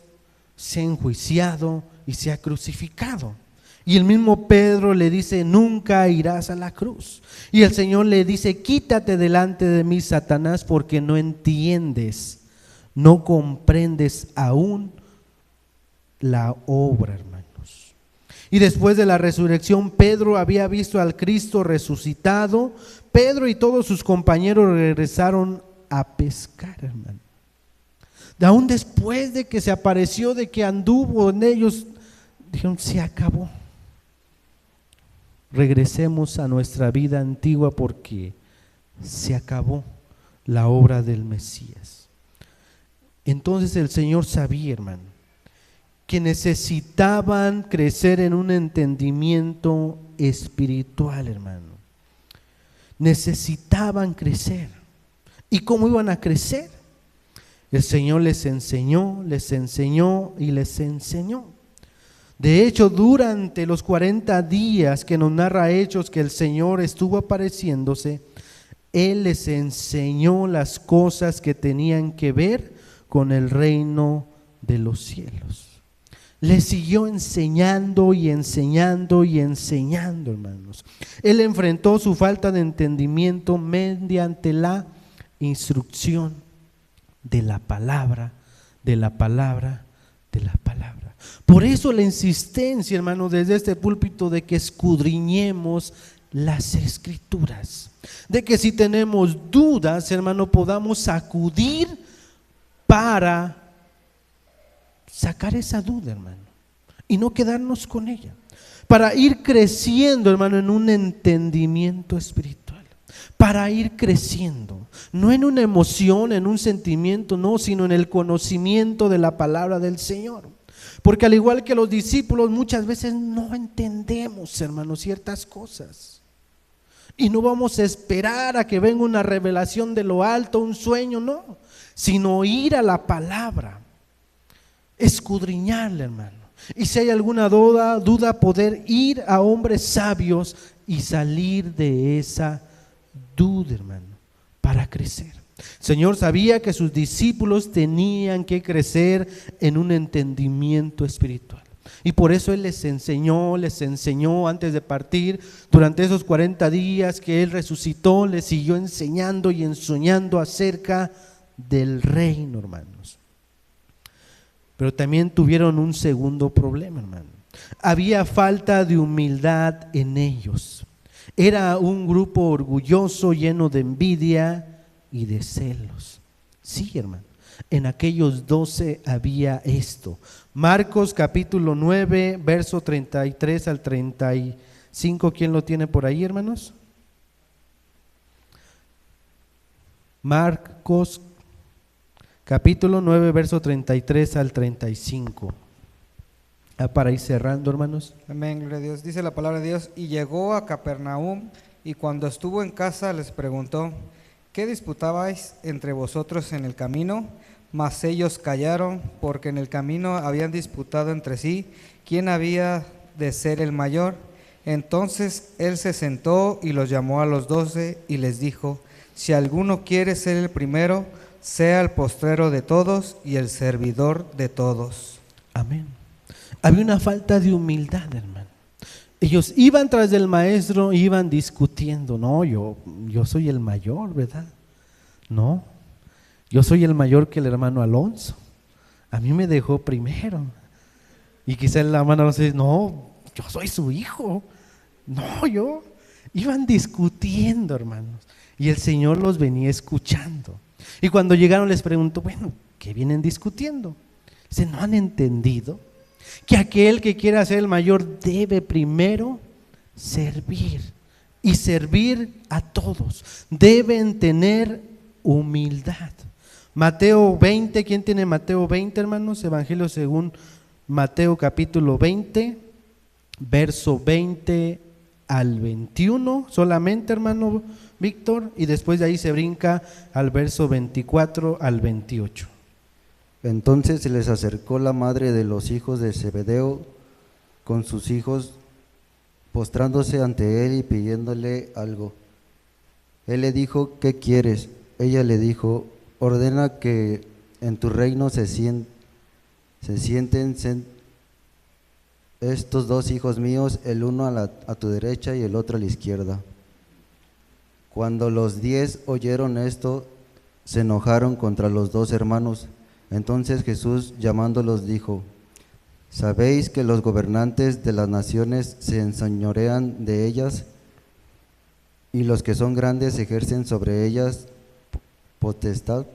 sea enjuiciado y sea crucificado. Y el mismo Pedro le dice: nunca irás a la cruz. Y el Señor le dice: quítate delante de mí, Satanás, porque no entiendes, no comprendes aún la obra, hermanos. Y después de la resurrección, Pedro había visto al Cristo resucitado. Pedro y todos sus compañeros regresaron a pescar, hermano. Aún después de que se apareció, de que anduvo en ellos, dijeron: se acabó. Regresemos a nuestra vida antigua porque se acabó la obra del Mesías. Entonces el Señor sabía, hermano, que necesitaban crecer en un entendimiento espiritual, hermano. Necesitaban crecer. ¿Y cómo iban a crecer? El Señor les enseñó y les enseñó. De hecho, durante los 40 días que nos narra Hechos que el Señor estuvo apareciéndose, Él les enseñó las cosas que tenían que ver con el reino de los cielos. Les siguió enseñando y enseñando y enseñando, hermanos. Él enfrentó su falta de entendimiento mediante la instrucción de la palabra, de la palabra, de la palabra. Por eso la insistencia, hermano, desde este púlpito de que escudriñemos las Escrituras, de que si tenemos dudas, hermano, podamos acudir para sacar esa duda, hermano, y no quedarnos con ella, para ir creciendo, hermano, en un entendimiento espiritual, para ir creciendo, no en una emoción, en un sentimiento, no, sino en el conocimiento de la palabra del Señor. Porque al igual que los discípulos, muchas veces no entendemos, hermanos, ciertas cosas. Y no vamos a esperar a que venga una revelación de lo alto, un sueño, no, sino ir a la palabra, escudriñarla, hermano. Y si hay alguna duda, poder ir a hombres sabios y salir de esa duda, hermano, para crecer. El Señor sabía que sus discípulos tenían que crecer en un entendimiento espiritual. Y por eso Él les enseñó antes de partir, durante esos 40 días que Él resucitó, les siguió enseñando y enseñando acerca del reino, hermanos. Pero también tuvieron un segundo problema, hermano. Había falta de humildad en ellos. Era un grupo orgulloso, lleno de envidia y de celos. Sí, hermano, en aquellos 12 había esto. Marcos capítulo 9, verso 33 al 35, ¿quién lo tiene por ahí, hermanos? Marcos capítulo 9, verso 33 al 35. Para ir cerrando, hermanos. Amén, gloria a Dios. Dice la palabra de Dios: y llegó a Capernaum, y cuando estuvo en casa les preguntó: ¿qué disputabais entre vosotros en el camino? Mas ellos callaron, porque en el camino habían disputado entre sí quién había de ser el mayor. Entonces él se sentó y los llamó a los 12 y les dijo: si alguno quiere ser el primero, sea el postrero de todos y el servidor de todos. Amén. Había una falta de humildad, hermano. Ellos iban tras del maestro, iban discutiendo. No, yo soy el mayor, ¿verdad? No, yo soy el mayor que el hermano Alonso. A mí me dejó primero. Y quizá el hermano Alonso dice: no, yo soy su hijo. No, yo. Iban discutiendo, hermanos. Y el Señor los venía escuchando. Y cuando llegaron les preguntó: bueno, ¿qué vienen discutiendo? Dice: ¿no han entendido que aquel que quiera ser el mayor debe primero servir? Y servir a todos. Deben tener humildad. Mateo 20, ¿quién tiene Mateo 20, hermanos? Evangelio según Mateo capítulo 20, verso 20 al 21 solamente, hermano Víctor, y después de ahí se brinca al verso 24 al 28. Entonces se les acercó la madre de los hijos de Zebedeo con sus hijos, postrándose ante él y pidiéndole algo. Él le dijo: ¿qué quieres? Ella le dijo: ordena que en tu reino se sienten estos dos hijos míos, el uno a tu derecha y el otro a la izquierda. Cuando los 10 oyeron esto, se enojaron contra los 2 hermanos. Entonces Jesús, llamándolos, dijo: ¿sabéis que los gobernantes de las naciones se enseñorean de ellas, y los que son grandes ejercen sobre ellas potestad?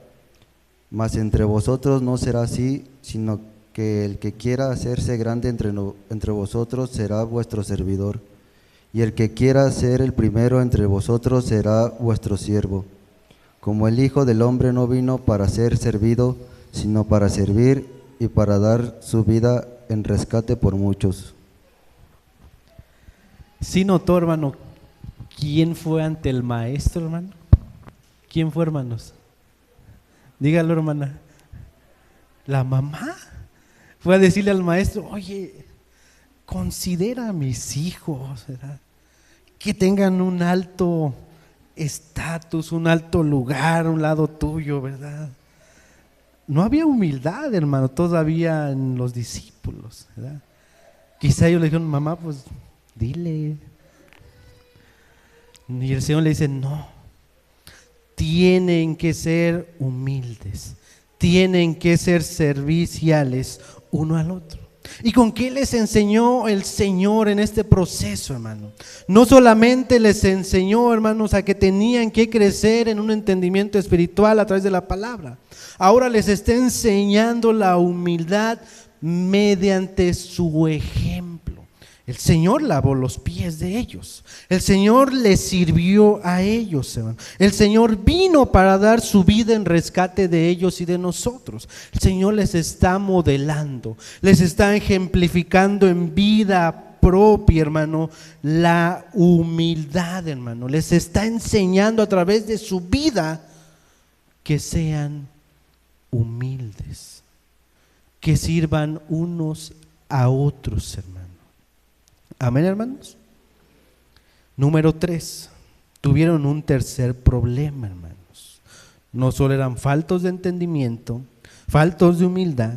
Mas entre vosotros no será así, sino que el que quiera hacerse grande entre vosotros será vuestro servidor, y el que quiera ser el primero entre vosotros será vuestro siervo. Como el Hijo del Hombre no vino para ser servido, sino para servir y para dar su vida en rescate por muchos. ¿Sí notó, hermano, quién fue ante el maestro, hermano? ¿Quién fue, hermanos? Dígalo, hermana. La mamá fue a decirle al maestro: oye, considera a mis hijos, ¿verdad? Que tengan un alto estatus, un alto lugar, un lado tuyo, ¿verdad? No había humildad, hermano, todavía en los discípulos, ¿verdad? Quizá ellos le dijeron: mamá, pues dile. Y el Señor le dice: no, tienen que ser humildes, tienen que ser serviciales uno al otro. ¿Y con qué les enseñó el Señor en este proceso, hermano? No solamente les enseñó, hermanos, a que tenían que crecer en un entendimiento espiritual a través de la palabra. Ahora les está enseñando la humildad mediante su ejemplo. El Señor lavó los pies de ellos. El Señor les sirvió a ellos, hermano. El Señor vino para dar su vida en rescate de ellos y de nosotros. El Señor les está modelando, les está ejemplificando en vida propia, hermano, la humildad, hermano. Les está enseñando a través de su vida que sean humildes, que sirvan unos a otros, hermano. Amén, hermanos. Número 3, tuvieron un tercer problema, hermanos. No solo eran faltos de entendimiento, faltos de humildad,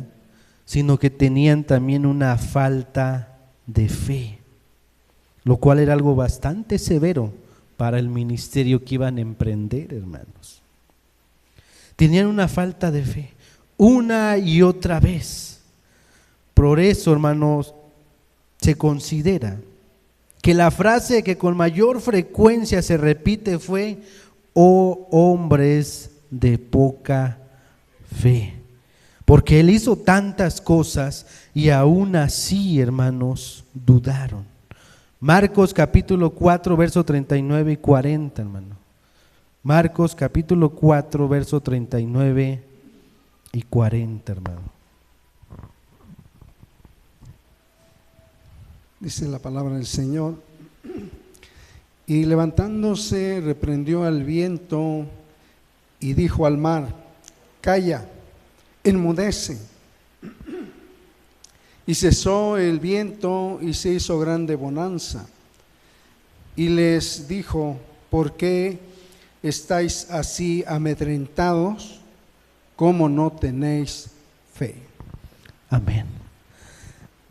sino que tenían también una falta de fe, lo cual era algo bastante severo para el ministerio que iban a emprender, hermanos. Tenían una falta de fe, una y otra vez. Por eso, hermanos, se considera que la frase que con mayor frecuencia se repite fue: oh hombres de poca fe, porque él hizo tantas cosas y aún así, hermanos, dudaron. Marcos capítulo 4 verso 39 y 40, hermano. Marcos capítulo 4 verso 39 y 40, hermano. Dice la palabra del Señor: y levantándose reprendió al viento y dijo al mar: calla, enmudece. Y cesó el viento y se hizo grande bonanza. Y les dijo: ¿por qué estáis así amedrentados? ¿Cómo no tenéis fe? Amén.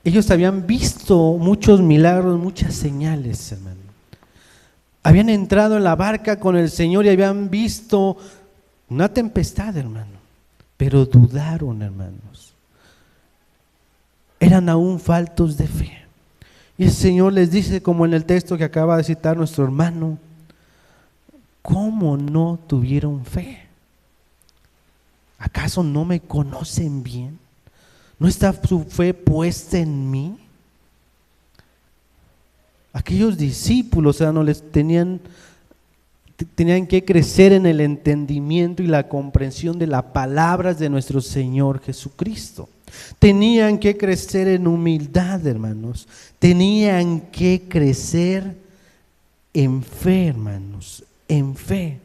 Ellos habían visto muchos milagros, muchas señales, hermano. Habían entrado en la barca con el Señor y habían visto una tempestad, hermano, pero dudaron, hermanos. Eran aún faltos de fe. Y el Señor les dice, como en el texto que acaba de citar nuestro hermano: ¿cómo no tuvieron fe? ¿Acaso no me conocen bien? ¿No está su fe puesta en mí? Aquellos discípulos, hermanos, tenían que crecer en el entendimiento y la comprensión de las palabras de nuestro Señor Jesucristo. Tenían que crecer en humildad, hermanos. Tenían que crecer en fe, hermanos, en fe.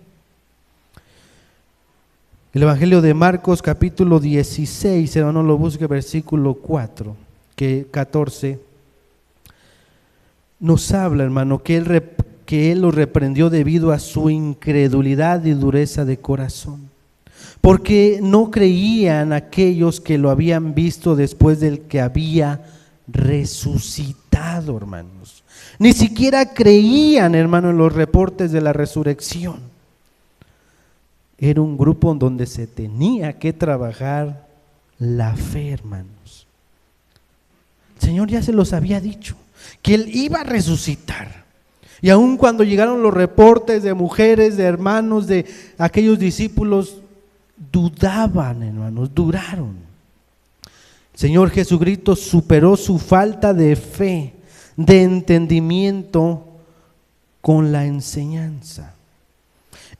El Evangelio de Marcos, capítulo 16, hermano, lo busque, versículo 14, nos habla, hermano, que él lo reprendió debido a su incredulidad y dureza de corazón, porque no creían aquellos que lo habían visto después del que había resucitado, hermanos. Ni siquiera creían, hermano, en los reportes de la resurrección. Era un grupo donde se tenía que trabajar la fe, hermanos. El Señor ya se los había dicho, que Él iba a resucitar. Y aun cuando llegaron los reportes de mujeres, de hermanos, de aquellos discípulos, dudaban, hermanos, duraron. El Señor Jesucristo superó su falta de fe, de entendimiento con la enseñanza.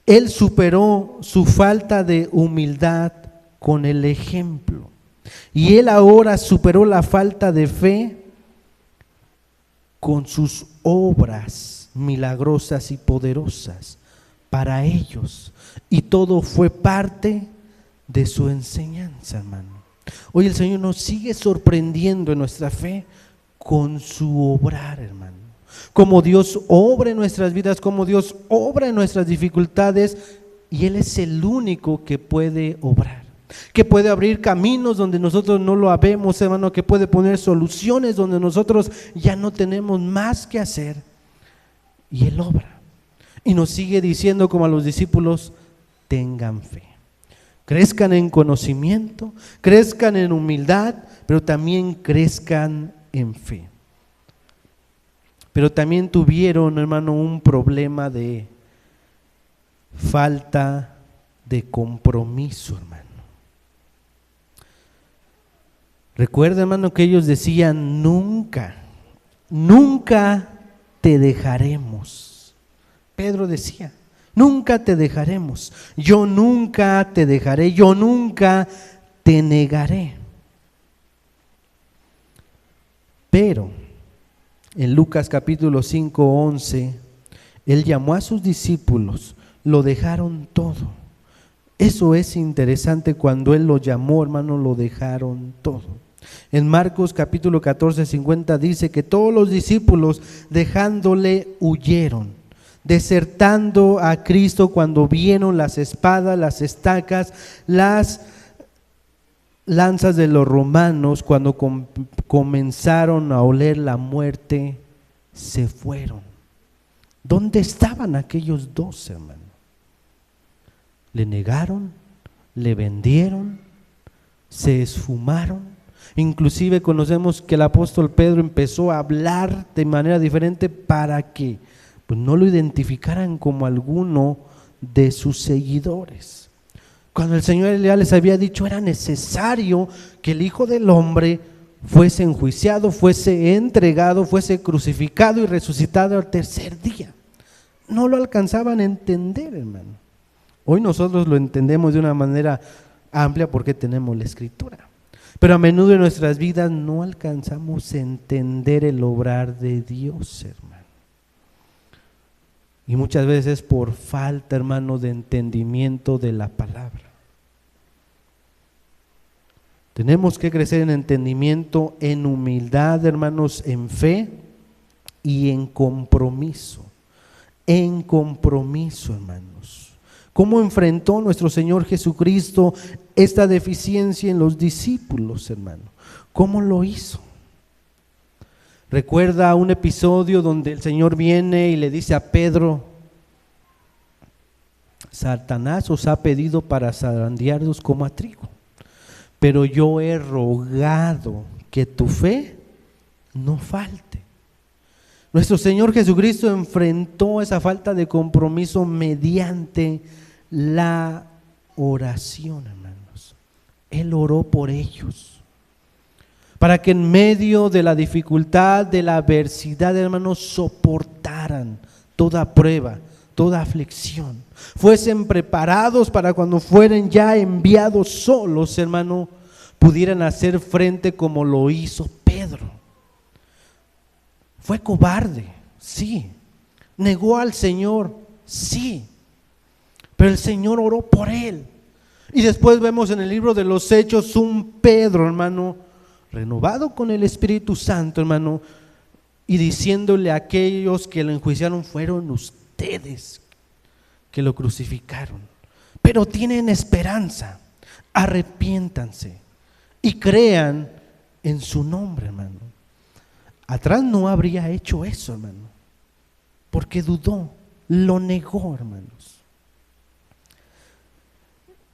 Él superó su falta de humildad con el ejemplo. Y Él ahora superó la falta de fe con sus obras milagrosas y poderosas para ellos. Y todo fue parte de su enseñanza, hermano. Hoy el Señor nos sigue sorprendiendo en nuestra fe con su obrar, hermano. Como Dios obra en nuestras vidas, como Dios obra en nuestras dificultades, y Él es el único que puede obrar, que puede abrir caminos donde nosotros no lo habemos, hermano, que puede poner soluciones donde nosotros ya no tenemos más que hacer, y Él obra. Y nos sigue diciendo como a los discípulos: tengan fe, crezcan en conocimiento, crezcan en humildad, pero también crezcan en fe. Pero también tuvieron, hermano, un problema de falta de compromiso, hermano. Recuerda, hermano, que ellos decían: nunca, nunca te dejaremos. Pedro decía: nunca te dejaremos, yo nunca te dejaré, yo nunca te negaré. Pero en Lucas capítulo 5:11, Él llamó a sus discípulos, lo dejaron todo. Eso es interesante, cuando Él lo llamó, hermano, lo dejaron todo. En Marcos capítulo 14:50 dice que todos los discípulos dejándole huyeron, desertando a Cristo cuando vieron las espadas, las estacas, las lanzas de los romanos. Cuando comenzaron a oler la muerte, se fueron. ¿Dónde estaban aquellos dos, hermano? Le negaron, le vendieron, se esfumaron. Inclusive conocemos que el apóstol Pedro empezó a hablar de manera diferente para que pues no lo identificaran como alguno de sus seguidores. Cuando el Señor ya les había dicho era necesario que el Hijo del Hombre fuese enjuiciado, fuese entregado, fuese crucificado y resucitado al tercer día. No lo alcanzaban a entender, hermano. Hoy nosotros lo entendemos de una manera amplia porque tenemos la Escritura. Pero a menudo en nuestras vidas no alcanzamos a entender el obrar de Dios, hermano. Y muchas veces por falta, hermano, de entendimiento de la palabra. Tenemos que crecer en entendimiento, en humildad, hermanos, en fe y en compromiso. En compromiso, hermanos. ¿Cómo enfrentó nuestro Señor Jesucristo esta deficiencia en los discípulos, hermano? ¿Cómo lo hizo? Recuerda un episodio donde el Señor viene y le dice a Pedro: Satanás os ha pedido para zarandearos como a trigo, pero yo he rogado que tu fe no falte. Nuestro Señor Jesucristo enfrentó esa falta de compromiso mediante la oración, hermanos. Él oró por ellos, para que en medio de la dificultad, de la adversidad, hermanos, soportaran toda prueba, toda aflicción, fuesen preparados para cuando fueren ya enviados solos, hermano, pudieran hacer frente como lo hizo Pedro. Fue cobarde, sí, ¿Negó al Señor? Sí, pero el Señor oró por él. Y después vemos en el libro de los Hechos un Pedro, hermano, renovado con el Espíritu Santo, hermano, y diciéndole a aquellos que lo enjuiciaron: fueron ustedes que lo crucificaron, pero tienen esperanza, arrepiéntanse y crean en su nombre, hermano. Atrás no habría hecho eso, hermano, porque dudó, lo negó, hermanos.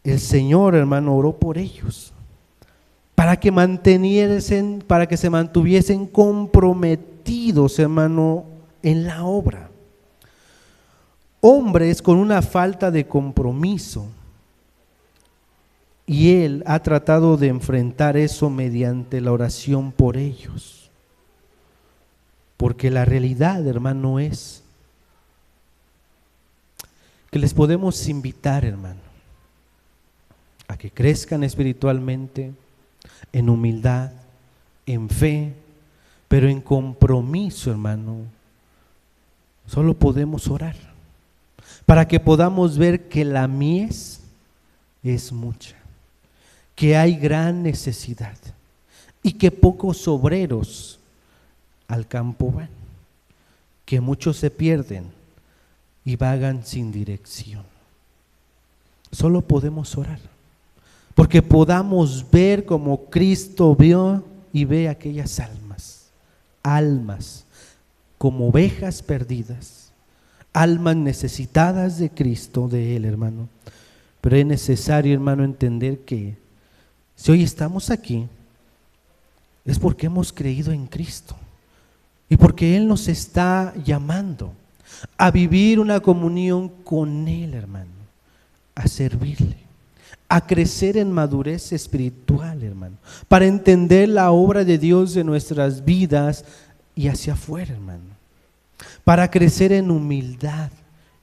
El Señor, hermano, oró por ellos para que se mantuviesen comprometidos, hermano, en la obra. Hombres con una falta de compromiso, y Él ha tratado de enfrentar eso mediante la oración por ellos, porque la realidad, hermano, es que les podemos invitar, hermano, a que crezcan espiritualmente, en humildad, en fe, pero en compromiso, hermano. Solo podemos orar para que podamos ver que la mies es mucha, que hay gran necesidad y que pocos obreros al campo van, que muchos se pierden y vagan sin dirección. Solo podemos orar porque podamos ver como Cristo vio y ve aquellas almas como ovejas perdidas, almas necesitadas de Cristo, de Él, hermano. Pero es necesario, hermano, entender que si hoy estamos aquí es porque hemos creído en Cristo y porque Él nos está llamando a vivir una comunión con Él, hermano, a servirle, a crecer en madurez espiritual, hermano, para entender la obra de Dios en nuestras vidas y hacia afuera, hermano, para crecer en humildad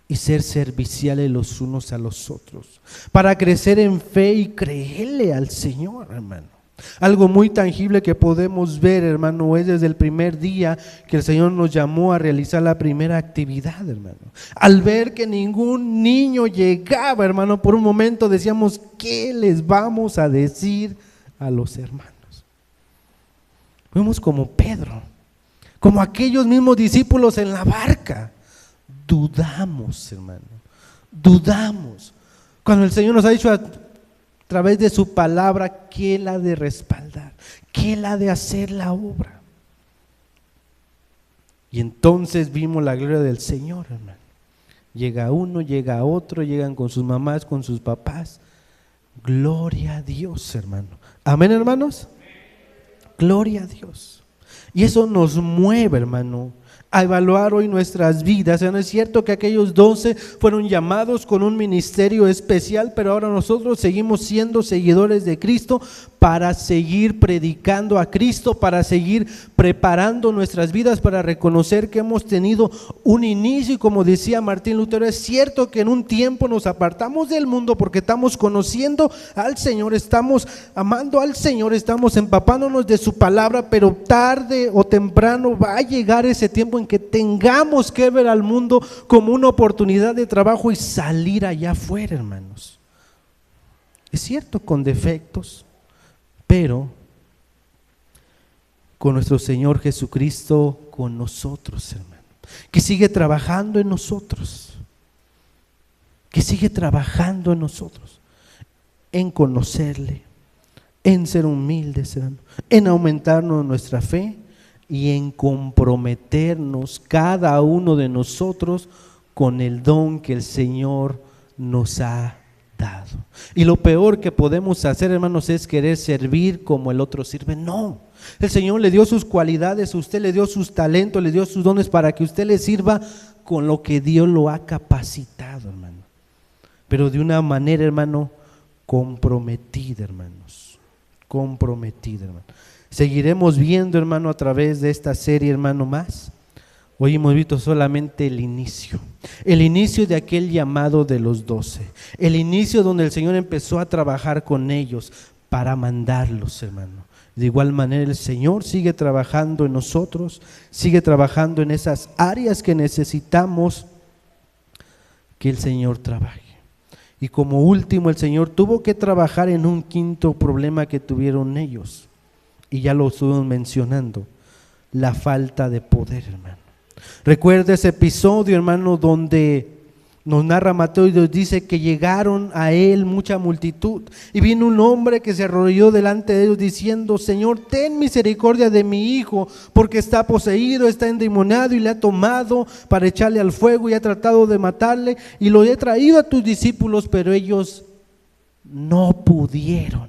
y ser serviciales los unos a los otros, para crecer en fe y creerle al Señor, hermano. Algo muy tangible que podemos ver, hermano, es desde el primer día que el Señor nos llamó a realizar la primera actividad, hermano. Al ver que ningún niño llegaba, hermano, por un momento decíamos: ¿qué les vamos a decir a los hermanos? Fuimos como Pedro, como aquellos mismos discípulos en la barca. Dudamos, hermano, dudamos. Cuando el Señor nos ha dicho a través de su palabra que Él ha de respaldar, que Él ha de hacer la obra. Y entonces vimos la gloria del Señor, hermano. Llega uno, llega otro, llegan con sus mamás, con sus papás. Gloria a Dios, hermano. Amén, hermanos. Gloria a Dios. Y eso nos mueve, hermano, a evaluar hoy nuestras vidas. ¿No es cierto que aquellos 12 fueron llamados con un ministerio especial, pero ahora nosotros seguimos siendo seguidores de Cristo para seguir predicando a Cristo, para seguir preparando nuestras vidas, para reconocer que hemos tenido un inicio? Y como decía Martín Lutero, es cierto que en un tiempo nos apartamos del mundo porque estamos conociendo al Señor, estamos amando al Señor, estamos empapándonos de su palabra, pero tarde o temprano va a llegar ese tiempo en que tengamos que ver al mundo como una oportunidad de trabajo y salir allá afuera, hermanos. Es cierto, con defectos, pero con nuestro Señor Jesucristo con nosotros, hermano, que sigue trabajando en nosotros, en conocerle, en ser humildes, hermano, en aumentarnos nuestra fe y en comprometernos cada uno de nosotros con el don que el Señor nos ha dado. Y lo peor que podemos hacer, hermanos, es querer servir como el otro sirve. No, el Señor le dio sus cualidades, usted le dio sus talentos, le dio sus dones para que usted le sirva con lo que Dios lo ha capacitado, hermano, pero de una manera, hermano, comprometida, hermanos, comprometida, hermano. Seguiremos viendo, hermano, a través de esta serie, hermano, más. Hoy hemos visto solamente el inicio de aquel llamado de los 12, el inicio donde el Señor empezó a trabajar con ellos para mandarlos, hermano. De igual manera el Señor sigue trabajando en nosotros, sigue trabajando en esas áreas que necesitamos que el Señor trabaje. Y como último, el Señor tuvo que trabajar en un quinto problema que tuvieron ellos, y ya lo estuvimos mencionando, la falta de poder, hermano. Recuerda ese episodio, hermano, donde nos narra Mateo y nos dice que llegaron a él mucha multitud, y vino un hombre que se arrodilló delante de ellos diciendo: Señor, ten misericordia de mi hijo, porque está poseído, está endemoniado, y le ha tomado para echarle al fuego, y ha tratado de matarle, y lo he traído a tus discípulos, pero ellos no pudieron.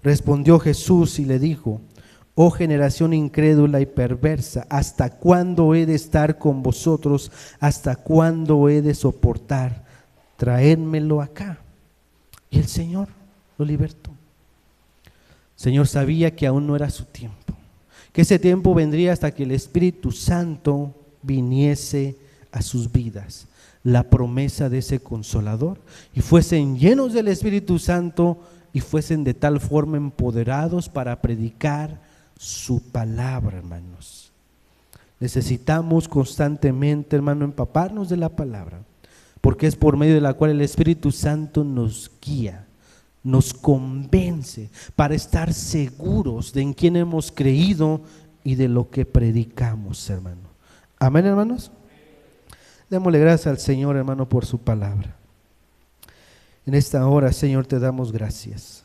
Respondió Jesús y le dijo: oh generación incrédula y perversa, ¿hasta cuándo he de estar con vosotros? ¿Hasta cuándo he de soportar? Traédmelo acá. Y el Señor lo libertó. El Señor sabía que aún no era su tiempo, que ese tiempo vendría hasta que el Espíritu Santo viniese a sus vidas, la promesa de ese Consolador, y fuesen llenos del Espíritu Santo y fuesen de tal forma empoderados para predicar su palabra, hermanos. Necesitamos constantemente, hermano, empaparnos de la palabra, porque es por medio de la cual el Espíritu Santo nos guía, nos convence para estar seguros de en quién hemos creído y de lo que predicamos, hermano. Amén, hermanos. Démosle gracias al Señor, hermano, por su palabra. En esta hora, Señor, te damos gracias.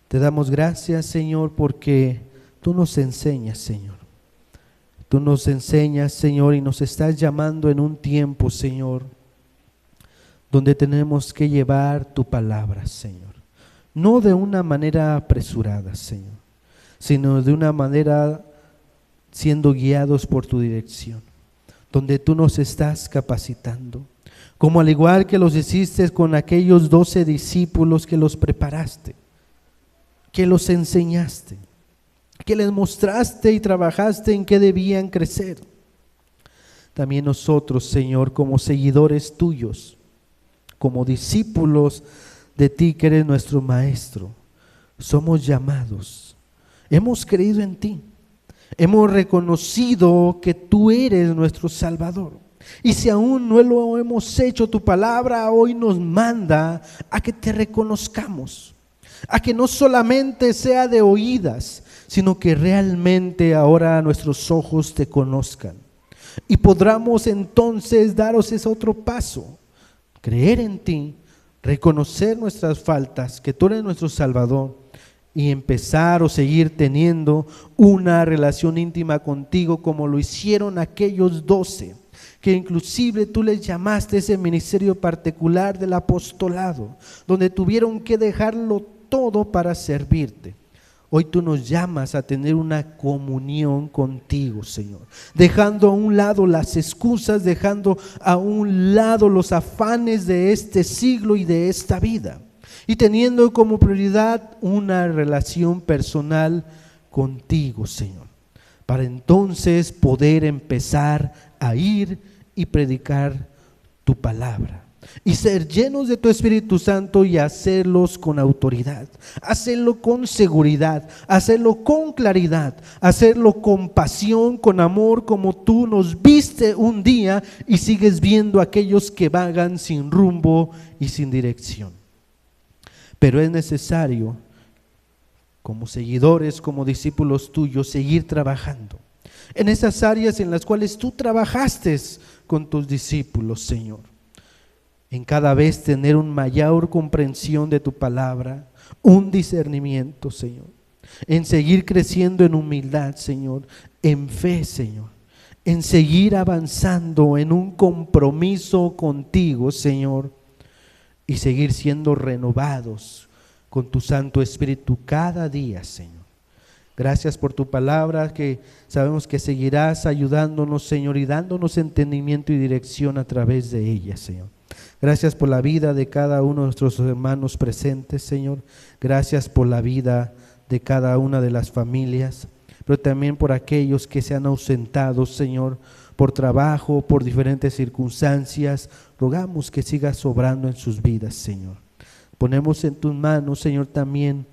Te damos gracias, Señor, porque tú nos enseñas, Señor. Tú nos enseñas, Señor, y nos estás llamando en un tiempo, Señor, donde tenemos que llevar tu palabra, Señor. No de una manera apresurada, Señor, sino de una manera siendo guiados por tu dirección, donde tú nos estás capacitando, como al igual que los hiciste con aquellos 12 discípulos que los preparaste, que los enseñaste, que les mostraste y trabajaste en qué debían crecer. También nosotros, Señor, como seguidores tuyos, como discípulos de ti que eres nuestro Maestro, somos llamados, hemos creído en ti, hemos reconocido que tú eres nuestro Salvador. Y si aún no lo hemos hecho, tu palabra hoy nos manda a que te reconozcamos, a que no solamente sea de oídas, sino que realmente ahora nuestros ojos te conozcan. Y podamos entonces daros ese otro paso, creer en ti, reconocer nuestras faltas, que tú eres nuestro Salvador, y empezar o seguir teniendo una relación íntima contigo como lo hicieron aquellos 12, que inclusive tú les llamaste ese ministerio particular del apostolado, donde tuvieron que dejarlo todo para servirte. Hoy tú nos llamas a tener una comunión contigo, Señor, dejando a un lado las excusas, dejando a un lado los afanes de este siglo y de esta vida, y teniendo como prioridad una relación personal contigo, Señor, para entonces poder empezar a ir y predicar tu palabra y ser llenos de tu Espíritu Santo y hacerlos con autoridad, hacerlo con seguridad, hacerlo con claridad, hacerlo con pasión, con amor, como tú nos viste un día y sigues viendo a aquellos que vagan sin rumbo y sin dirección. Pero es necesario, como seguidores, como discípulos tuyos, seguir trabajando en esas áreas en las cuales tú trabajaste con tus discípulos, Señor. En cada vez tener una mayor comprensión de tu palabra, un discernimiento, Señor. En seguir creciendo en humildad, Señor, en fe, Señor. En seguir avanzando en un compromiso contigo, Señor. Y seguir siendo renovados con tu Santo Espíritu cada día, Señor. Gracias por tu palabra, que sabemos que seguirás ayudándonos, Señor, y dándonos entendimiento y dirección a través de ella, Señor. Gracias por la vida de cada uno de nuestros hermanos presentes, Señor. Gracias por la vida de cada una de las familias, pero también por aquellos que se han ausentado, Señor, por trabajo, por diferentes circunstancias. Rogamos que sigas obrando en sus vidas, Señor. Ponemos en tus manos, Señor, también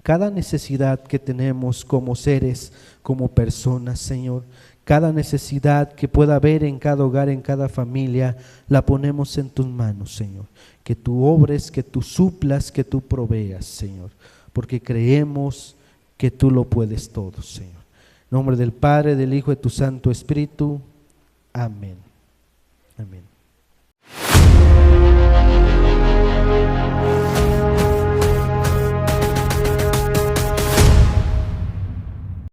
cada necesidad que tenemos como seres, como personas, Señor. Cada necesidad que pueda haber en cada hogar, en cada familia, la ponemos en tus manos, Señor. Que tú obres, que tú suplas, que tú proveas, Señor. Porque creemos que tú lo puedes todo, Señor. En nombre del Padre, del Hijo y de tu Santo Espíritu. Amén. Amén.